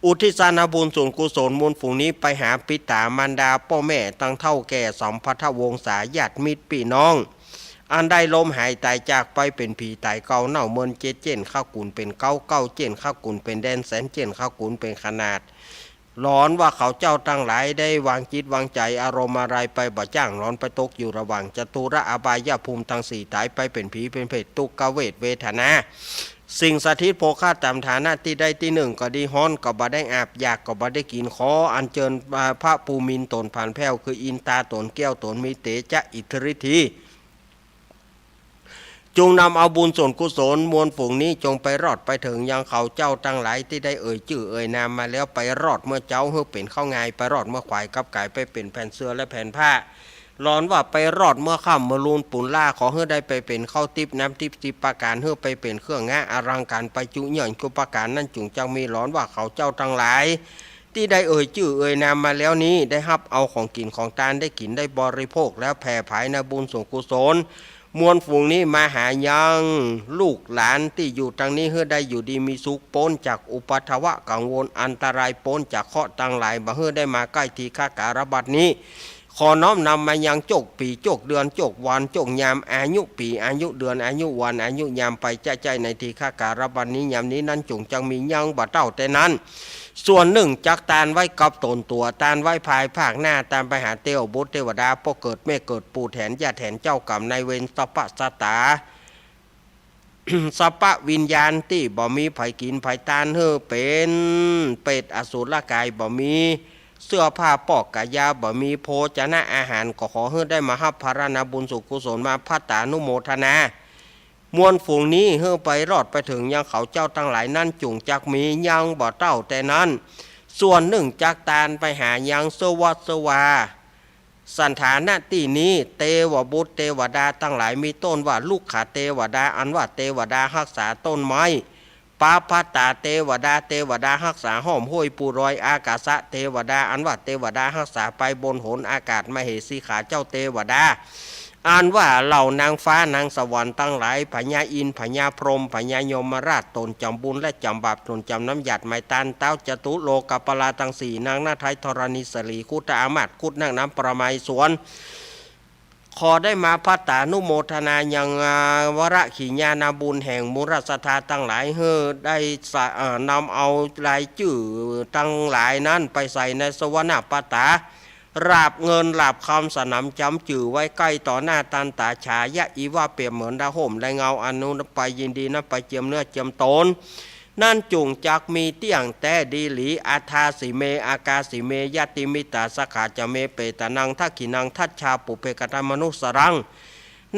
Speaker 1: อุทิศนาบุญส่วนกุศลมูลฝูงนี้ไปหาปิตามารดาพ่อแม่ตั้งเท่าแก่สัมพัทธวงศาญาติมิตรพี่น้องอันได้ล้มหายตายจากไปเป็นผีตายเก่าเน่าเมินเจนข้าวกุนเป็นเก้าเจนข้าวกุนเป็นแดนแสนเจนข้าวกุนเป็นขนาดร้อนว่าเขาเจ้าตั้งหลายได้วางจิตวางใจอารมณ์อะไรไปบ่จ้างร้อนไปตกอยู่ระหว่างจตุระอบายภูมิทั้งสี่ตายไปเป็นผีเป็นเพศตุกขเวทเวทนาสิ่งสถิตโภคาตามฐานะที่ได้ที่หนึ่งก็ดีฮ้อนก็บ่ได้อาบอยากก็บ่ได้กินขออัญเชิญพระภูมินตนผ่านแผ้วคืออินตาตนแก้วตนมีเตจะอิทธิฤทธิจงนำเอาบุญส่วนกุศลมวลฝูงนี้จงไปรอดไปถึงยังเขาเจ้าตั้งหลายที่ได้เอ่ยชื่อเอ่ยนามมาแล้วไปรอดเมื่อเจ้าเฮือเป็นเข้าไงไปรอดเมื่อควายกับไก่ไปเป็นแผ่นเสื้อและแผ่นผ้าร้อนว่าไปรอดเมื่อค่ำเมื่อลูนปุ่นล่าขอเฮือได้ไปเป็นข้าวทิพน้ำทิพสิประการเฮือไปเป็นเครื่องงะอลังการไปจุเหยื่อกุประการนั่นจุงจังมีร้อนว่าเขาเจ้าตั้งหลายที่ได้เอ่ยชื่อเอ่ยนามมาแล้วนี้ได้รับเอาของกินของทานได้กินได้บริโภคแล้วแผ่ภายในบุญส่วนกุศลมวลฝูงนี้มาหายังลูกหลานที่อยู่ทางนี้เฮือได้อยู่ดีมีสุขพ้นจากอุปัทวะกังวลอันตรายพ้นจากเคราะห์ต่างหลายมาเฮือได้มาใกล้ทีฆาการบัดนี้ขอน้อมนำมายังโจกปีโจกเดือนโจกวันโจกยามอายุปีอายุเดือนอายุวันอายุยามไปใจในทีฆาการบัดนี้ยามนี้นั้นจงจังมียังบ่เต้าแต่นั้นส่วนหนึ่งจักตานไว้กับตนตัวตานไว้ภายภาคหน้าตามไปหาเทวบุตรเทวดาพ่อเกิดแม่เกิดปู่แทนญาติแทนเจ้ากรรมในเวรสัพพสตา สัพพวิญญาณที่บ่มีไผกินไผตานเฮอเป็นเป็ดอสุรกายบ่มีเสื้อผ้าปอกกายาบ่มีโภชนะอาหารก็ขอเฮอได้มารับภารณบุญสุขกุศลมาพัตตานุโมทนา มวลฝูงนี้เฮือไปรอดไปถึงยังเขาเจ้าทั้งหลายนั่นจุงจักมียังบ่เต้าแต่นั้นส่วนหนึ่งจักตานไปหายังสวัสวาสันฐานะที่นี้เทวบุตรเทวดาทั้งหลายมีต้นว่าลูกขาเทวดาอันว่าเทวดารักษาต้นไม้ปาปตาเทวดาเทวดารักษาห้อมห้วยปูรอยอากาศเทวดาอันว่าเทวดารักษาไปบนหนอากาศมเหสีขาเจ้าเทวดาอ่านว่าเหล่านางฟ้านางสวรรค์ตั้งหลายพญาอินทร์พญาพรหมพญายมราชตนจำบุญและจำบาปตนจำน้ำหยัดไม้ตันเต้าจตุโลกปลาตังสี่นางนาไทยธรณีสลีคุตอามาตคุดนั่งน้ำประไมสวนขอได้มาพัตตานุโมทนายังวรขีญาณบุญแห่งมุรสธาตั้งหลายเฮอได้นำเอารายชื่อตั้งหลายนั้นไปใส่ในสวนาปตาราบเงินราบคำสนามจำจื่อไว้ใกล้ต่อหน้าตันตาฉายะอีว่าเปรียบเหมือนดาห่มและเงาอนุนไปยินดีนับไปเจียมเนื้อเจียมตนนั่นจุงจักมีเตี้ยงแต่ดีหลีอาทาสิเมอากาสิเมยติมิตาสขาจะเมเปตานังทักขินังทัชชาปุเพกตมนุสรัง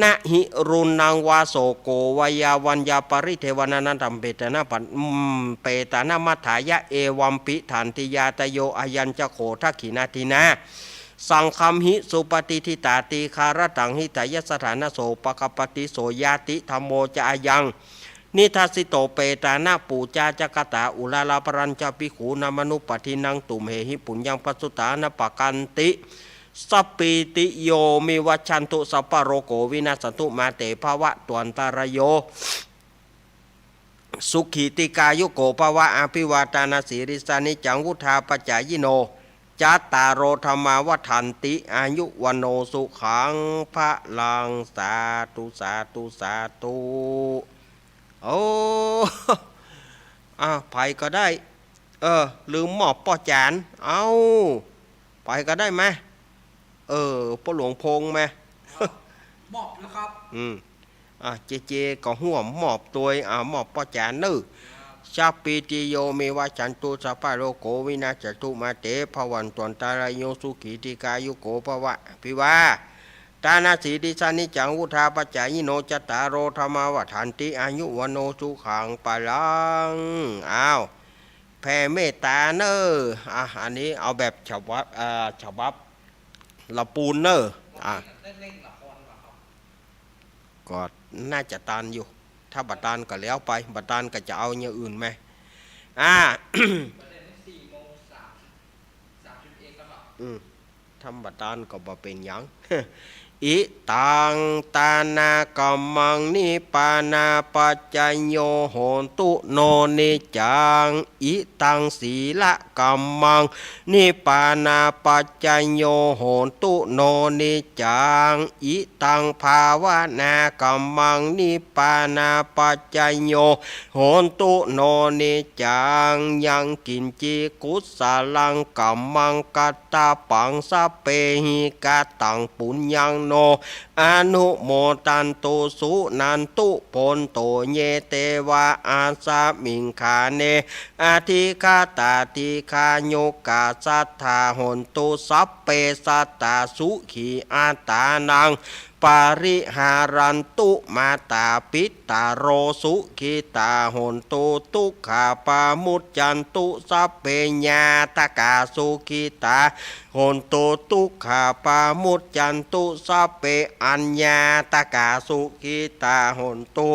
Speaker 1: นะหิรุนังวาโสโกวายาวัญญาปริเทวนานันตัมเปตนะปัเปตานามัฏฐายะเอวัมปิฐานติยาตโยอายัญจโขทักขินาทินาสังคัมหิสุปฏิทิตาติคารตังหิตายสถานโสปกปติโสยาติธรรมโมจะอายังนิทัสสิโตเปตานาปูจาจักตาอุลาลาปรัญจปิขูนามนุปทินังตุมเหหิปุญญังปัสสุตานปกันติสัปปิติโยมิวัชันตุสัพพโรโกวินาสตุมาเตภวะตวันตารโยสุขีติกายุโกภวะอภิวาตานาสีริสานิจังวุธาปจายโนจัตตารโรธรรมาวัฏันติอายุวันโนสุขังพระลังสาธุสาธุสาธุโอ้ไปก็ได้ลืมหมอบป้อจานเอาไปก็ได้ไหมป้อหลวงพงไหม
Speaker 2: หมอบนะครับ
Speaker 1: เจก็ห่วมหมอบตัวหมอบป้อจานนึชาปิติโยเมวะจันตุสัพพะโลโกวินาศตุมาเตภวันตวันตารายโยสุขีติกายุโกภวะพิวาตานาสีดิสานิจังวุธาปัจจายโนจตารโรธรรมาวัฏันติอายุวันโนสุขังปะลังแผ่เมตตาเนออันนี้เอาแบบฉบับละปูนเนอ
Speaker 2: ได้เล่นละครเหรอครับ
Speaker 1: ก็น่าจะตันอยู่ถ้าบัตรตานก็แล้วไปบัตรตานก็จะเอาอย่างอื่นไหม
Speaker 2: ประเด็นที่4:30แล้วครับ
Speaker 1: ทำบัตรตานก็บ่เป็นหยัง อิตังตานากัมมังนิปานาปัจจยโยโหตุโนนิจังอิตังศีละกัมมังนิปานาปัจจยโยโหตุโนนิจังอิตังภาวนากัมมังนิปานาปัจจยโยโหตุโนนิจังยังกินจิกุสาลังกัมมังกัตตาปังสะเปหิกาตังปุญญังโนอนุโมตันตุสุนันตุปนโตเยเตวะอาสามิงคาเนอาทิคาตาติคาโยกาสัทธาหนตุสัพเปสัตตาสุขีอาตานังปาริหารันตุมาตาปิตาโรสุขิตาหนตุทุกขาปามุจจันตุสัพเพญาตกาสุขิตาหนตุทุกขาปามุจจันตุสัพเพอัญญาตกาสุขิตาหนตุ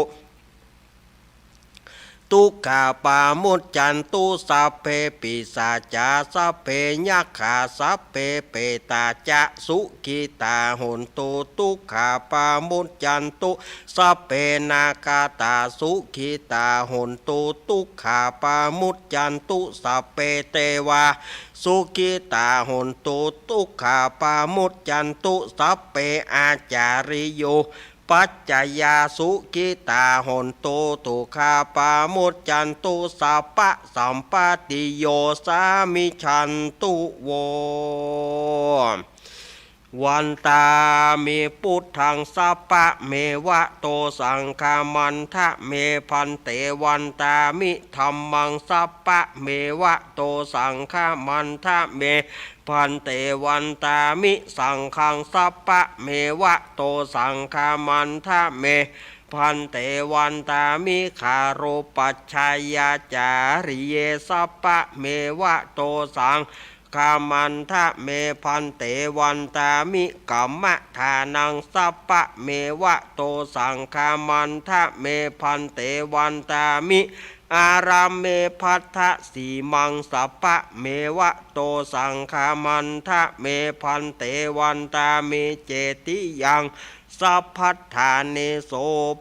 Speaker 1: ทุกขาปามุจจันตุสัพเพปิสาจาสัพเพยักขาสัพเพเปตาจะสุขิตาหนตุทุกขาปามุจจันตุสัพเพนาคาตาสุขิตาหนตุทุกขาปามุจจันตุสัพเพเตวาสุขิตาหนตุทุกขาปามุจจันตุสัพเพอาจาริโยปัจจยาสุขิตาหนตุตุขาปามุจจันตุสัพพะสัมปติโยสามิชันตุโววันตามีพุทธังสัพพะเมวะโตสังฆามันทะเมพันเตวันตามิธัมมังสัพพะเมวะโตสังฆามันทะเมพันเตวันตามิสังฆังสัพพะเมวะโตสังฆามันทะเม พันเตวันตามิคาโรปัชชายาจาริเยสัปปะเมวะโตสังคามันทะเมพันเตวันตามิกัมมะทานังสัปปะเมวะโตสังคามันทะเมพันเตวันตามิอารามเมพัทธสีมังสัปปะเมวะโตสังคามันทะเมพันเตวันตามิเจติยังสัพพัทธาเนโส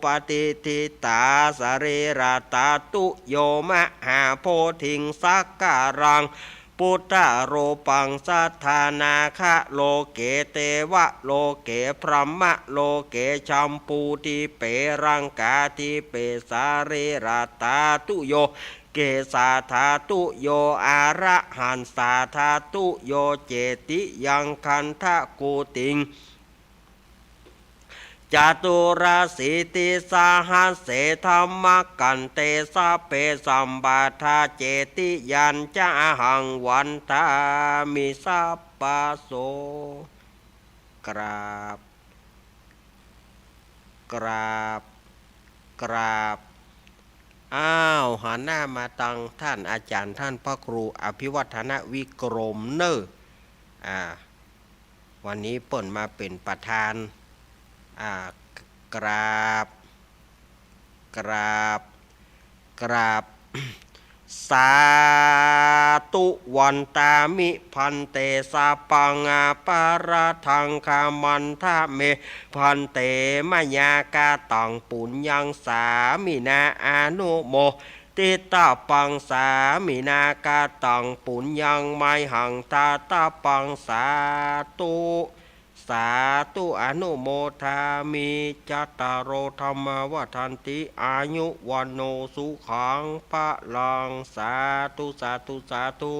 Speaker 1: ปฏิทิตาสเรราตาตุโยมะหาโพธิงสักการังพุทธโรปังสัทธานาคะโลเกเตวะโลเกพรหมะโลเกชัมปูติเปรังกาติเปสาเรราตาตุโยเกสาธาตุโยอาระหันสาธาตุโยเจติยังคันทะกูติงจตุราสีติสาหัสเสธรรมกันเตสะเปสัมบาทาเจติยันจะหังวันตามิสัปปะโสกราบกราบกราบอ้าวหันหน้ามาตังท่านอาจารย์ท่านพระครูอภิวัฒนวิกรมเนอวันนี้เปิ่นมาเป็นประธานกราบกราบกราบ สาตุวันตามิพันเตสาปังอาปาราทังคามันทะเมพันเตมยากาตังปุญญังสามินาอานุโมติตาปังสามินากาตังปุญญังไมหังตาตาปังสาตุสาธุอนุโมทามิจัตตารโอธรรมวัฏันติอายุวันโนสุขังพะลังสาธุสาธุสาธุ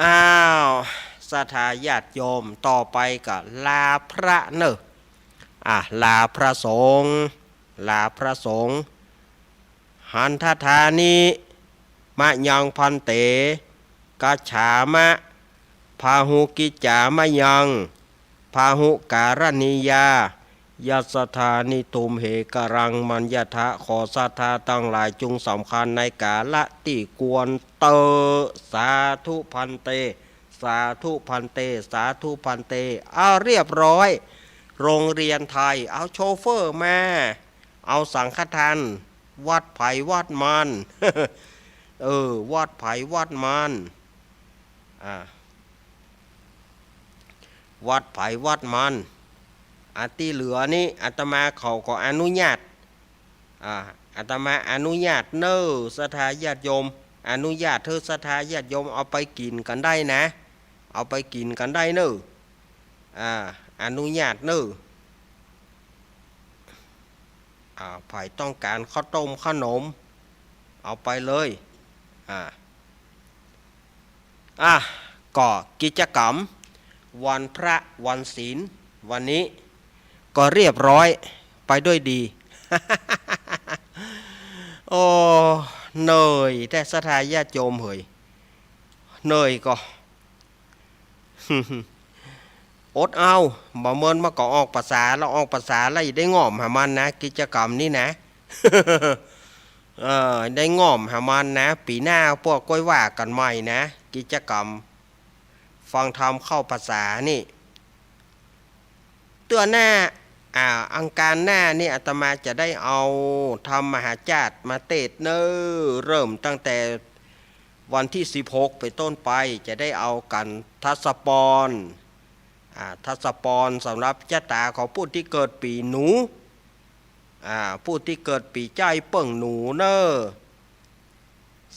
Speaker 1: อ้าวศรัทธาญาติโยมต่อไปกับลาพระเนอะลาพระสงฆ์ลาพระสงฆ์หันทธานิมะยังพันเตกัจฉามะพาหุกิจจามะยังพาหุการณิยายัสธานิตุมเหกรังมัญญทะขอศรัทธาตั้งหลายจุงสำคัญในกาละติกวนเตอสาธุพันเตสาธุพันเตสาธุพันเตเอาเรียบร้อยโรงเรียนไทยเอาโชเฟอร์มาเอาสังฆทานวัดไผ่วัดมันวัดไผ่วัดมันวัดไผ่วัดมันที่เหลือนี่อาตมาเขาก็อนุญาตอาตมาอนุญาตเนอศรัทธาญาติโยมอนุญาตเธอศรัทธาญาติโยมเอาไปกินกันได้นะเอาไปกินกันได้เนออนุญาตเนอไผ่ต้องการข้าวต้มขนมเอาไปเลยก็กิจกรรมวันพระวันศีลวันนี้ก็เรียบร้อยไปด้วยดี โอ้เหนื่อยแต่ศรัทธาญาติโยมเหยเหนื่อยก็ อดเอาบ่เมินมาก็ออกภาษาแล้วออกภาษาแล้วได้ง่อมหามันนะกิจกรรมนี้นะ ได้ง่อมหามันนะปีหน้าพวกก้อยว่ากันใหม่นะกิจกรรมฟังธรรมเข้าภาษานี่ตัวหน้าอังการหน้านี่อาตมาจะได้เอาธรรมมหาจารย์มาเทศน์เริ่มตั้งแต่วันที่16ไปต้นไปจะได้เอากันทัศปรทัศปรสำหรับชะตาของผู้ที่เกิดปีหนูผู้ที่เกิดปีใจเปิ่งหนู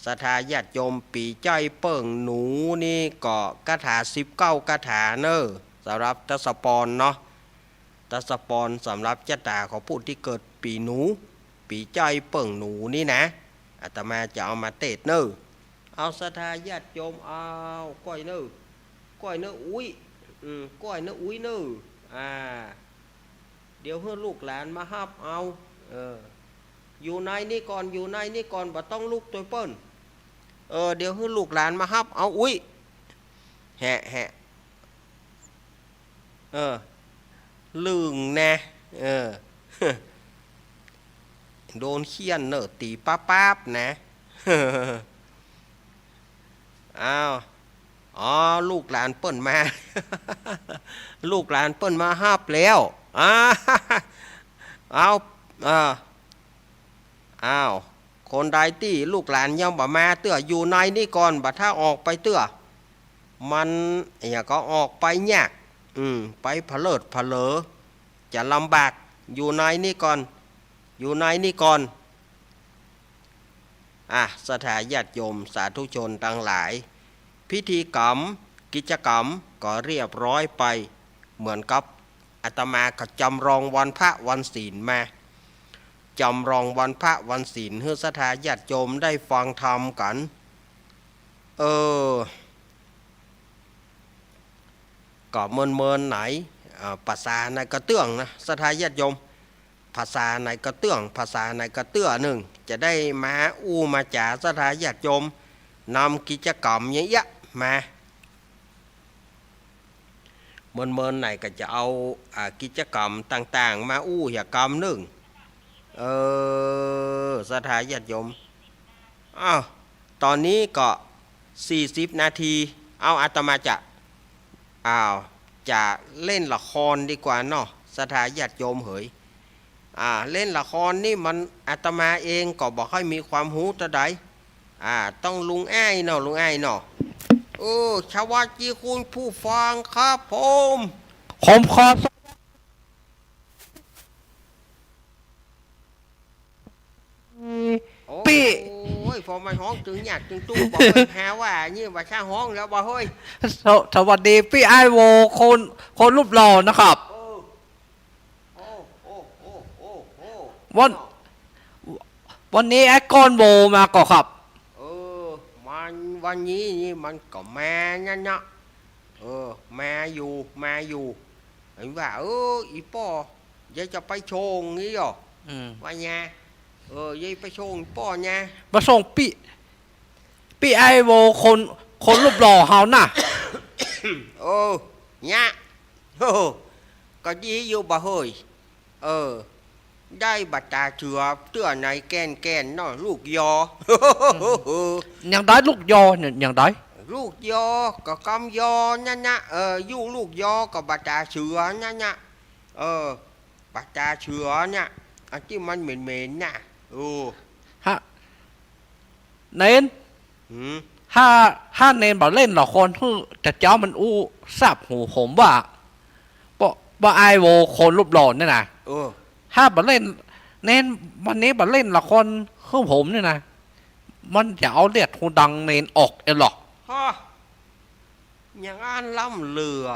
Speaker 1: ศรัทธาญาติโยมปีใจเปิ่งหนูนี่ก็คาถา19คาถาสำหรับทัศปรเนาะทัศปรสำหรับชะตาของผู้ที่เกิดปีหนูปีใจเปิ่งหนูนี่นะอาตมาจะเอามาเทศน์เอาศรัทธาญาติโยมเอาก้อยก้อยอุ้ยก้อยอุ้ยเดี๋ยวให้ลูกหลานมาฮับเอาอยู่ในนี่ก่อนอยู่ในนี่ก่อนบ่ต้องลูกตัวเปิ้นเดี๋ยวให้ลูกหลานมาฮับเอาอุ้ยแหะลึงแน่ โดนเคียนเนอะตีป้าบนะ อ้าวอ๋อลูกหลานเปิ้นมา ลูกหลานเปิ้นมาฮับแล้วเอาอ้าวคนใดที่ลูกหลานยังบ่มาเตื้ออยู่ในนี่ก่อนบัดถ้าออกไปเตื้อมันอย่าก็ออกไปยากไปผะเลิดผะเลอจะลำบากอยู่ในนี่ก่อนอยู่ในนี่ก่อนสถาญาติโยมสาธุชนทั้งหลายพิธีกรรมกิจกรรมก็เรียบร้อยไปเหมือนกับอาตมาก็จำลองวันพระวันศีลมาจำลองวันพระวันศีลให้สถาญาติโยมได้ฟังธรรมกันก็เมินไหนภาษาในกระเตื้องนะสถาญาติโยมภาษาในกระเตื้องภาษาในกระเตื้อหนึ่งจะได้มามาจ่าสถาญาติโยมนำกิจกรรมเยอะๆมาเมินไหนก็จะเอากิจกรรมต่างๆมาเหตุกรรมหนึ่งสถาญาติโยมตอนนี้ก็40 นาทีเอาอาตมาจะเล่นละครดีกว่าเนาะสถาญาติโยมเหยเล่นละครนี่มันอาตมาเองก็บอกให้มีความรู้ตะใดต้องลุงไอ้เนาะลุงไอ้เนาะสวัสดีคุณผู้ฟังครับผม
Speaker 3: ขอปี
Speaker 1: โอ้ยพอมาห้องจึงอยากจึงตู้บอกเลยหาว่านี่ว่าช่าห้องแล้วบ่เฮ้ย
Speaker 3: สวัสดีพี่ไอโวคนรูปหล่อนะครับวันนี้ไอ้ก้อนโบมาก่อครับ
Speaker 1: มันวันนี้นี่มันก็แม่เนี่ยแม่อยู่เห็นว่าอีป้อยังจะไปโชงงี้หรอว่าไงยังไปโชงป้อไง
Speaker 3: มาส่งพี่ไอโวคนรูปหล่อเฮาน่ะ
Speaker 1: เนี่ยก็ดีอยู่บ่เฮ้ยได้บัตรตาเถื่อเตื้อในแกนเนาะลูกยอ
Speaker 3: ยังได้ลูกยอเนี่ยยังได้
Speaker 1: ลูกยอก็กำยอเนี่ยยู่ลูกยอก็บัตรตาเถื่อเนี่ยบัตรตาเถื่อเนี่ยอันที่มันเหม็นน่ะ
Speaker 3: ฮะเน้นถ้าเน้นบอกเล่นละครที่แต่เจ้ามันสับหูผมว่าไอโวคนรูปหล่อเนี่ยนะถ้าบัเล่นเน้นวันนี้บัเล่นละครคือผมเนี่ยนะมันจะเอาเลือดหูดังเน้นออกหรอก
Speaker 1: อย่างอันล่ำเหลือ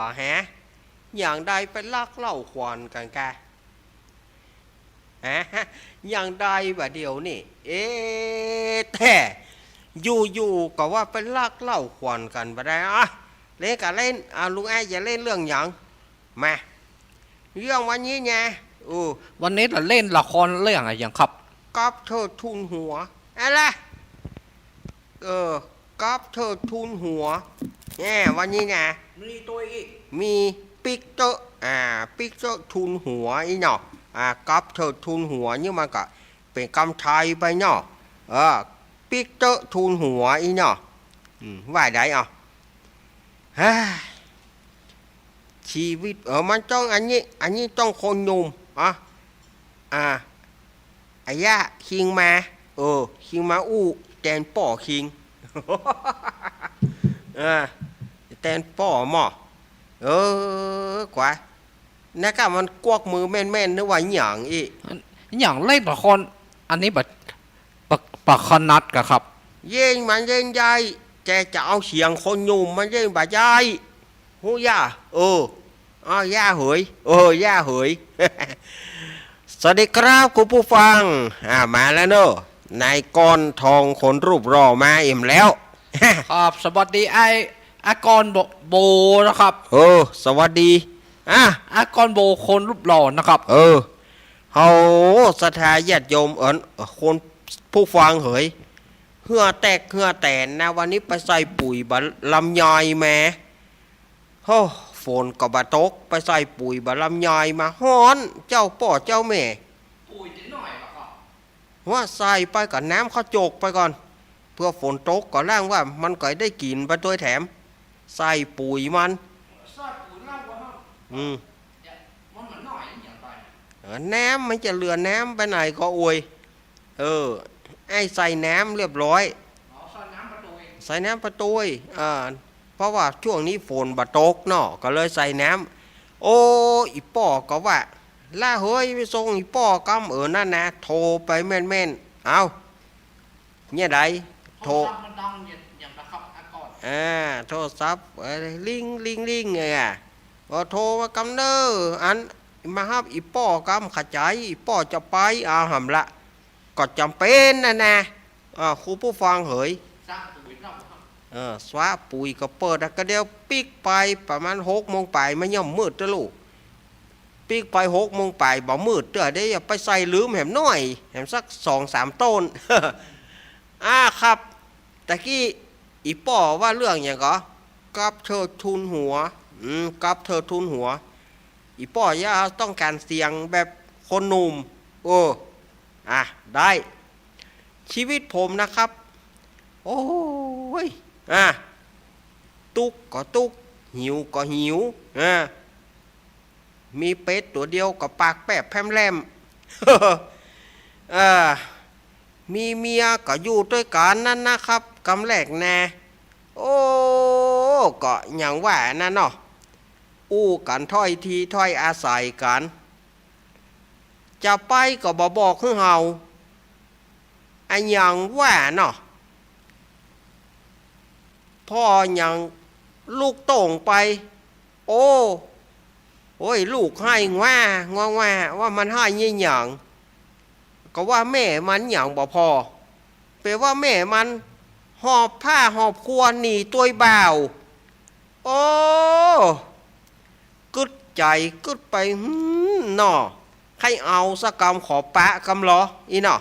Speaker 1: อย่างใดไปลักเล่าขวานกันแกอย่างใดแบบเดียวนี่แต่อยู่ก็ว่าไปลักเล่าขวานกันไปได้เล่นกันเล่นลุงไอ้จะเล่นเรื่องอย่างมาเรื่องวันนี้ไง
Speaker 3: วันนี้เราเล่นละครเรื่องอะไรอย่างครับ
Speaker 1: กับเธอทุนหัวอะไรกับเธอทุนหัววันนี้ไง
Speaker 3: มีตัวอีก
Speaker 1: มีปิกเตอร์ปิกเตอร์ทุนหัวอีเนาะกับเธอทุนหัวนี่มันก็เป็นคำไทยไปเนาะปิกเตอร์ทุนหัวอีเนาะว่าได้ชีวิตมันต้องอันนี้ต้องคนหนุ่มไอ้ย่าคิงมาคิงมาแตนป่อคิงแตนป่อหม้อกว่านักมันกวักมือแม่นนึกว่าหยั่ง
Speaker 3: อย่างเล่นละครอันนี้ปักคนัดกะครับ
Speaker 1: เย่งมันเย่งใหญ่แกจะเอาเสียงคนหนุ่มมันเย่งบ่ใหญ่หูย่าย่าเหยย่าเหย สวัสดีครับคุณผู้ฟังมาแล้วเนอะนายกรทองคนรูปรอมาเอ็มแล้ว
Speaker 3: ครับสวัสดีไอกรโบนะครับ
Speaker 1: สวัสดี
Speaker 3: อากรโบคนรูปหล่อนะครับ
Speaker 1: เฮาศรัทธาญาติโยมคนผู้ฟังเหยเหื่อแตกเหื่อแตนนะวันนี้ไปใส่ปุ๋ยบะลำยอยแม่ฝนก็บะตกไปใส่ปุ๋ยบะลำยอยมาฮ้อนเจ้าป่อเจ้าแม่
Speaker 3: ปุ๋ยนิดหน่อยหรอครับ
Speaker 1: ว่าใส่ไปกับน้ำเขาโจกไปก่อน เพื่อฝนตกก็ล่างว่ามันก็ได้กินไปตัวแถมใส่ปุ๋ยมัน
Speaker 3: ซอดปุ๋ยเล่าว่า
Speaker 1: อืม
Speaker 3: มันเหมือนหน่อยอย่างไร
Speaker 1: น้ำมันจะเหลือน้ำไปไหนก็อวยไอ้ใส่น้ำเรียบร้อย
Speaker 3: อ๋อซอดน้ำประตูเอง
Speaker 1: ใส่น้ำประตูเพราะว่าช่วงนี้ฝนบะตกเนาะก็เลยใส่น้ำโอ้อีป่อก็ว่าล่าเฮ้ยไปส่งอีป่อกำนั่นนะโทรไปแม่นๆเอาเนี่ยใดโทร
Speaker 3: มันดังอย่างระคับอากาศ
Speaker 1: โทรศัพท์ลิงไงก็โทรมากำเนออันมาฮับอีป่อกำขจายอีป่อจะไปหำละก็จำเป็นนะครูผู้ฟังเหย
Speaker 3: สร้างปุ๋ยเล่าว่า
Speaker 1: สวะปุ๋ยก็เปิดก็เดียวปิกไปประมาณ6 โมงไปไม่ย่อมมืดเด้อลูกปิกไป6 โมงไปบ่มืดเด้อได้ไปใส่ลืมแหมน้อยแหมสัก2-3 ต้น ครับตะกี้อีป่อว่าเรื่องอย่างก็กับเธอทุนหัวกับเธอทุนหัวอีป่อย่าต้องการเสียงแบบคนหนุ่มได้ชีวิตผมนะครับ โอ้ยตุกก็ตุกหิวก็หิวมีเป็ดตัวเดียวกับปากแปบแพมแลม มีเมียก็อยู่ด้วยกันนั่นนะครับกำแรกแน่โอ้ก็อย่างว่านั่นเนาะอู้กันถ้อยทีถ้อยอาศัยกันจะไปก็บอกคือเฮาอันอย่างว่าเนาะพ่ออย่างลูกโต่งไปโอ้ยลูกให้ว่ามันให้ยี่หยังก็ว่าแม่มันหยังบ่พอแปลว่าแม่มันหอบผ้าหอบครัวหนีตัวบ่าวโอ้กึดใจกึดไปหนอใครเอาสักกำขอปะกำหรออีหนอ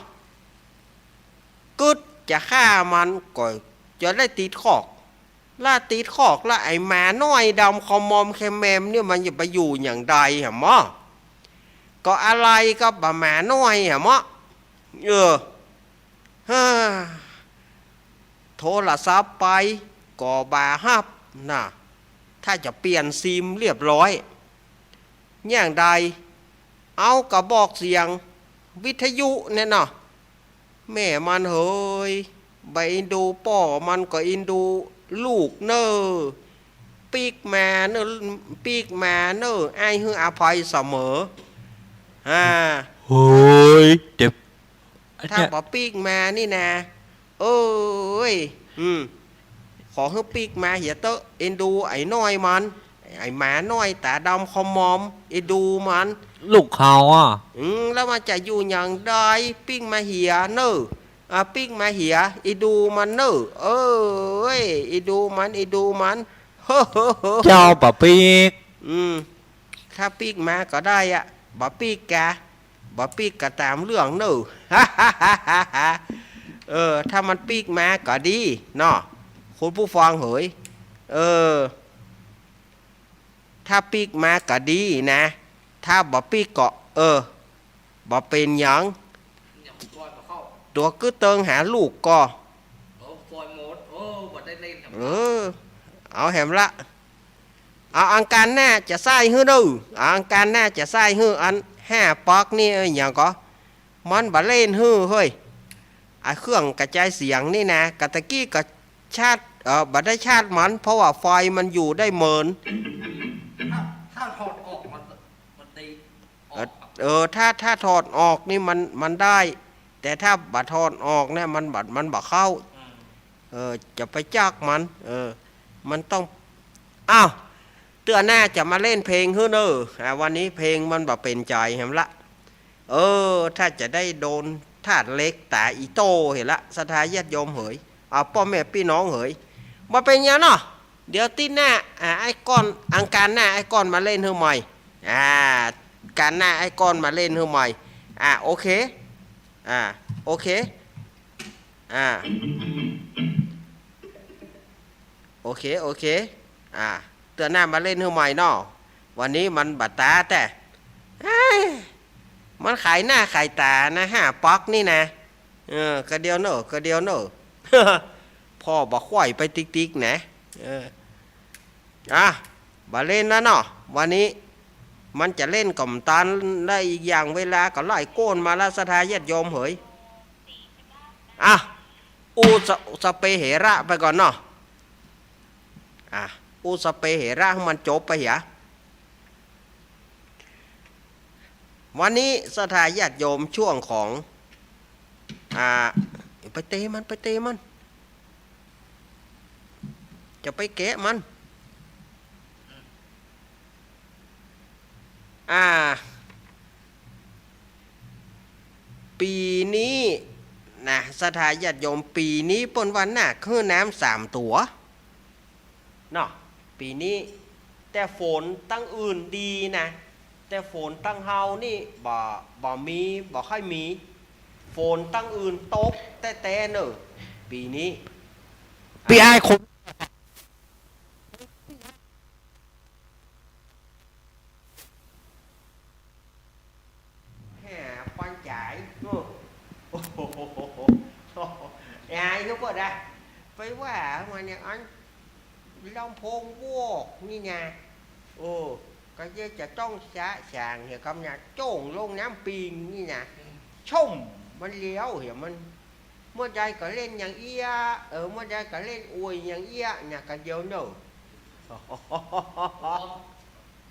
Speaker 1: กึดจะฆ่ามันก็จะได้ติดขอกล่าติดขอกละไอ้หมาน้อยดำคอมอมแคมแมมเนี่ยมันจะไปอยู่อย่างใดหะมอก็อะไรก็บ่หมาน้อยหะมอโทรศัพท์ไปก็บาฮับนะถ้าจะเปลี่ยนซิมเรียบร้อยอย่างใดเอากระบอกเสียงวิทยุเนี่ยเนาะแม่มันเฮ้ยใบอินดูป่อมันก็อินดูลูกเนอปีกแม่เนอไอ้ฮืออภัยเสมอ
Speaker 3: เฮ้ยเจ็บ
Speaker 1: ถ้าบอกปีกแม่นี่นะขอให้ปีกแม่เหียเตอะเอ็นดูไอ้น้อยมันไอ้หมาน้อยตาดำคอมอมเอ็นดูมัน
Speaker 3: ลูกเขา
Speaker 1: แล้วมันจะอยู่อย่างใดปิ้งมาเหียเนอปิ้งมาเหียอีดูมันเนออีดูมัน
Speaker 3: เจ้าปะปีก
Speaker 1: ถ้าปีกมาก็ได้บะปีกกะตามเรื่องเนอถ้ามันปีกมาก็ดีเนาะคุณผู้ฟังเหยถ้าปีกมาก็ดีนะถ้าบะปีกก็บะเป็นหยังตัวcứเติงหาลูกก็เอาแหมละเอาอังการหน้าจะใส่ฮื้อดูอังการหน้าจะใส่ฮื้ออัน5 ปอกนี่อย่างก็มันบะเล่นฮื้อเฮ้ยเครื่องกระจายเสียงนี่นะกะตะกี้ก็ชาติบัดได้ชาติมันเพราะว่าไฟมันอยู่ได้เมิน
Speaker 3: ถ้าถอดออกมันตี
Speaker 1: ถ้าถอดออกนี่มันได้แต่ถ้าบัดถอดออกเนี่ยมันบัดเข้าจะไปจักมันต้องเตือนหน้าจะมาเล่นเพลงฮื้อเนอวันนี้เพลงมันแบบเป็นใจเห็นละถ้าจะได้โดนธาตุเล็กแต่อีโตเห็นละสถาญาติโยมเหยพ่อแม่พี่น้องเหยมาเป็นยังเนาะเดี๋ยวตีหน้าไอ้ก้อนอังการหน้าไอ้ก้อนมาเล่นฮื้อใหม่การหน้าไอ้ก้อนมาเล่นฮื้อใหม่โอเคโอเคโอเคเตือนหน้ามาเล่นฮื้อใหม่เนาะวันนี้มันบัดตาแต่มันขายหน้าขายตานะ5 ปอกนี่นะ กระเดียวเนอะกระเดียวเนอะ พ่อบอกควายไปติ๊กๆนะบาเล่นนะเนาะวันนี้มันจะเล่นกล่อมตันได้อีกอย่างเวลาก็ไล่โก้นมาละสทายญาติโยมเหยอูสเปเหระไปก่อนเนาะอูสเปเหระให้มันจบไปเหรอวันนี้สทายญาติโยมช่วงของไปเตะมันจะไปแกะมันปีนี้นะสถาญาติโยมปีนี้ปนวันน่ะคือน้ำ3 ตัวเนาะปีนี้แต่ฝนตั้งอื่นดีนะแต่ฝนตั้งเฮานี่บ่มีบ่ค่อยมีฝนตั้งอื่นตกแต่เนอะปีนี้
Speaker 3: พี่ไอ้คน
Speaker 1: ปันจ่ายยายnó có đây phải quá mà nhà anh long phôn vô như nhà cái dây chả trong xã sàng thì công nhà trồn luôn nám pin như nhà trông mình léo hiểu mìnhมื่อใดก็เล่นอย่างเอี้ยเมื่อใดก็เล่นอวยอย่างเอี้ยเนี่ยกันเดียวเนอะ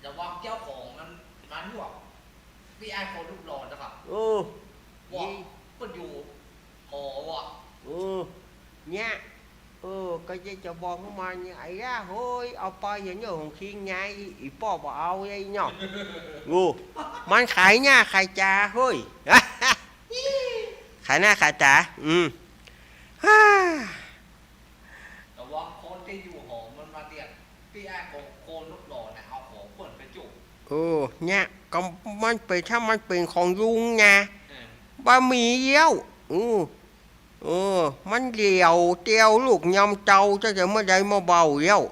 Speaker 2: จะวางเจ้าของมันหยวกพี่ไอ้คนลูกหลอนนะครับว่าเพิ่นอยู่หอว่ะ
Speaker 1: เนี่ยก็จะบอกมาอย่างไอ้ย่าเฮ้ยเอาไปอย่างเงี้ยของขี้ไงอีป้อบอกเอาไอ้เนาะมันขายหน้าขายจ่าเฮ้ยขายหน้าขายจ๋า
Speaker 2: แต่ว่าคนที่อยู่หอมันมาเตียนพี่ไอ้คนลูกหล่อเนี่ยเอาของเปิดไปจุ
Speaker 1: เนี่ยก็มันเป็นถ้ามันเป็นของยุงไงบะหมี่เยี่ยวมันเดี่ยวเตียวลูกยำเจ้าจะไม่ได้มาเบาเยี่ยว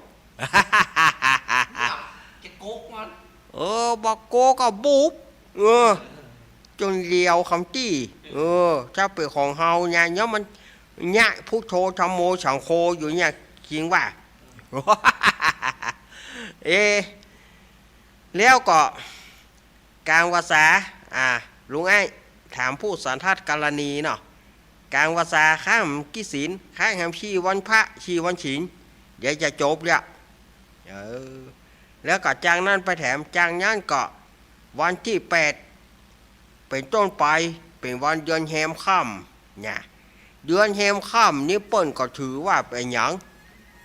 Speaker 2: จะโก๊กมัน
Speaker 1: บักโกก็บุบจนเลี้ยวคำจี้ถ้าเป็นของเฮาเนี่ยเนาะมันเนี่ยพุทโธธรรมโมสังโฆอยู่เนี่ยจริงว่าแล้วก็กลางภาษาลุงไอ้ถามผู้สันทัดกรณีเนาะกลางภาษาข้ามกิศีลข้ามแหมชีวันพระชีวันศีลเดี๋ยวจะจบแล้วแล้วก็จางนั้นไปแถมจางนั้นก็วันที่8เป็นต้นไปเป็นวันเดือนแฮมค่ำเนี่ยเดือนแฮมค่ำนี่เปิ้นก็ถือว่าเป็นหยัง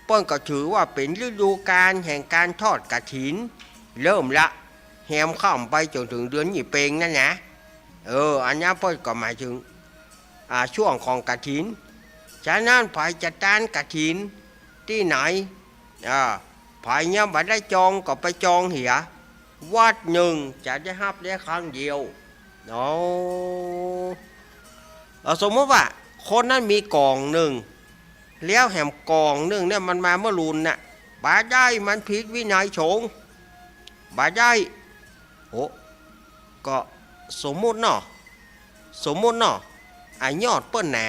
Speaker 1: เปิ้นก็ถือว่าเป็นฤดูกาลแห่งการทอดกฐินเริ่มละแฮมค่ำไปจนถึงเดือนยี่เปงนั่นนะอันนี้เปิ้นก็หมายถึงช่วงของกฐินฉะนั้นภายจัดการกฐินที่ไหนภายเนี่ยบัดได้จองก็ไปจองเหียวัดหนึ่งจะได้รับได้ครั้งเดียวสมมติว่าคนนั้นมีกองหนึ่งแล้วแหมกองหนึ่งเนี่ยมันมาเมื่อรุนน่ะบาได้มันผิดวินัยสงฆ์บาได้ก็สมมติเนาะยอดเปิ้นหนา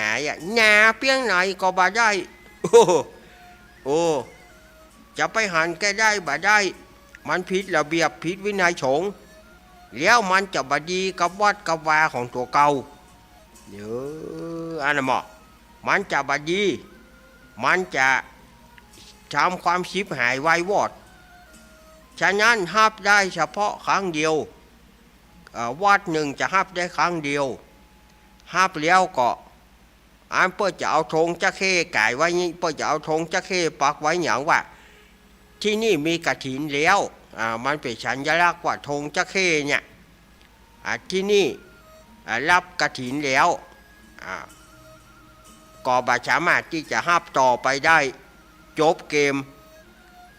Speaker 1: หนาเพียงไหนก็บาได้จะไปหันแกได้บาได้มันผิดระเบียบผิดวินัยสงฆ์แล้วมันจะบดีกับวัดกับวาของตัวเก่าอันนั้นมันจะบดีมันจะทำความชิบหายไว้วอดฉะนั้นห้ามได้เฉพาะครั้งเดียววัดหนึ่งจะห้ามได้ครั้งเดียวห้ามแล้วก็เพื่อจะเอาธงจะเข้ไก่ไว้เพื่อจะเอาธงจะเข้ปักไว้อย่างว่าที่นี่มีกฐินแล้วมันเป็นสัญลักษณ์ว่าธงจะเข้เนี่ยที่นี่รับกฐินแล้วก็บาสามารถที่จะห้ามต่อไปได้จบเกม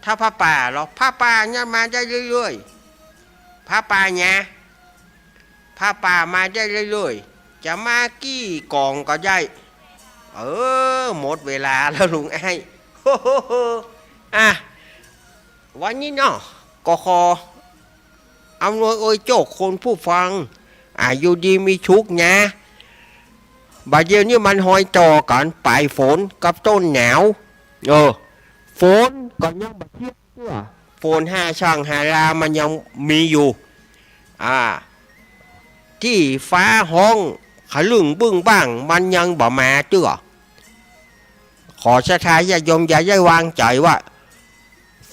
Speaker 1: ถ้าพระป่าหรอพระป่าเนี่ยมาได้เรื่อยๆพระป่าเนี่ยพระป่ามาได้เรื่อยๆจะมากี่กองก็ได้หมดเวลาแล้วลุงไอ้วันนี้เนาะก็ขออำนวยโจกคนผู้ฟังอยู่ดีมีชุกนะ บาดเดียวนี่มันหอยจอกันปลายฝนกับต้นหนาวฝนก็ยังบัดเทียบเสื้อฝนห้าช่างหารามันยังมีอยู่ที่ฟ้าห้องขลึงบึ้งบ้างมันยังบ่มาเตื้อขอสถาญาติโยมอย่าได้วางใจว่า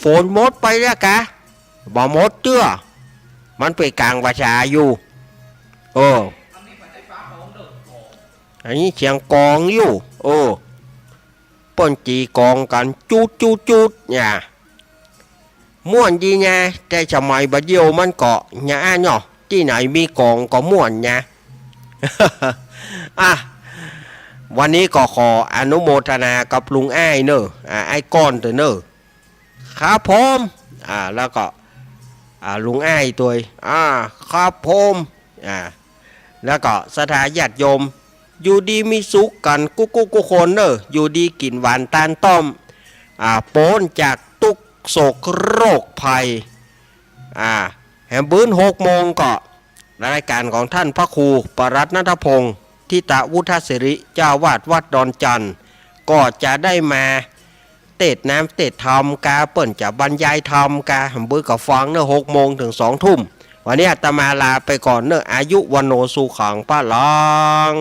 Speaker 1: ฝนหมดไปแล้วกะบ่หมดเตื้อมันไปกลางประชาอยู่อันนี้เสียงกองอยู่ป้นจีกองกันจุดเนี่ยม่วนดีนะแต่สมัยบัดเดียวมันเกาะเนี่ยเนาะที่ไหนมีกองก็ม่วนนะ วันนี้ก็ขออนุโมทนากับลุงอ้ายเนอะไอ้ก้อนตัวเนอะครับผมแล้วก็ลุงอ้ายตัวครับผมแล้วก็สถาญาติโยมอยู่ดีมีสุขกันกุ๊กคนเนอะอยู่ดีกินหวานตาลต้มโป้นจากตุกโศกโรคภัยแหมบื้น6 โมงก็รายการของท่านพระครูปรัตน์ณัฐพงศ์ทิตวุฒศิริเจ้าวาดวัดดอนจันทร์ก็จะได้มาเตดน้ำเตดธรรมกาเปิ่นจะบรรยายธรรมกาแหมบื้นกับฟังเนอะ6 โมงถึง 2 ทุ่มวันนี้อาตมาลาไปก่อนเนอะอายุวันโนสุขังป้าลัง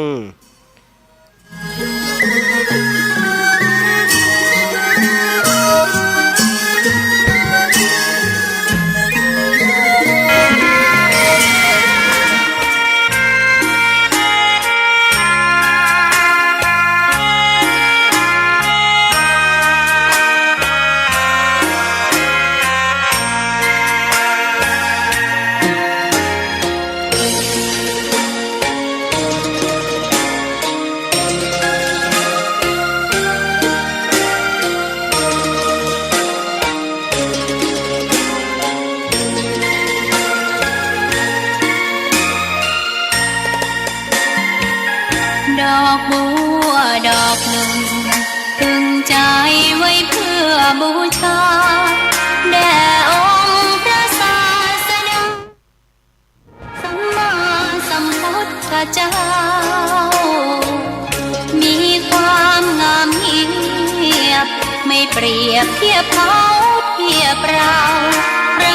Speaker 4: ดอกบัวดอกหนึ่งตึงใจไว้เพื่อบูชาแด่องค์พระศาสดาสัมมาสัมพุทธเจ้ามีความงามเงียบไม่เปรียบเทียบเขาเทียบเราใคร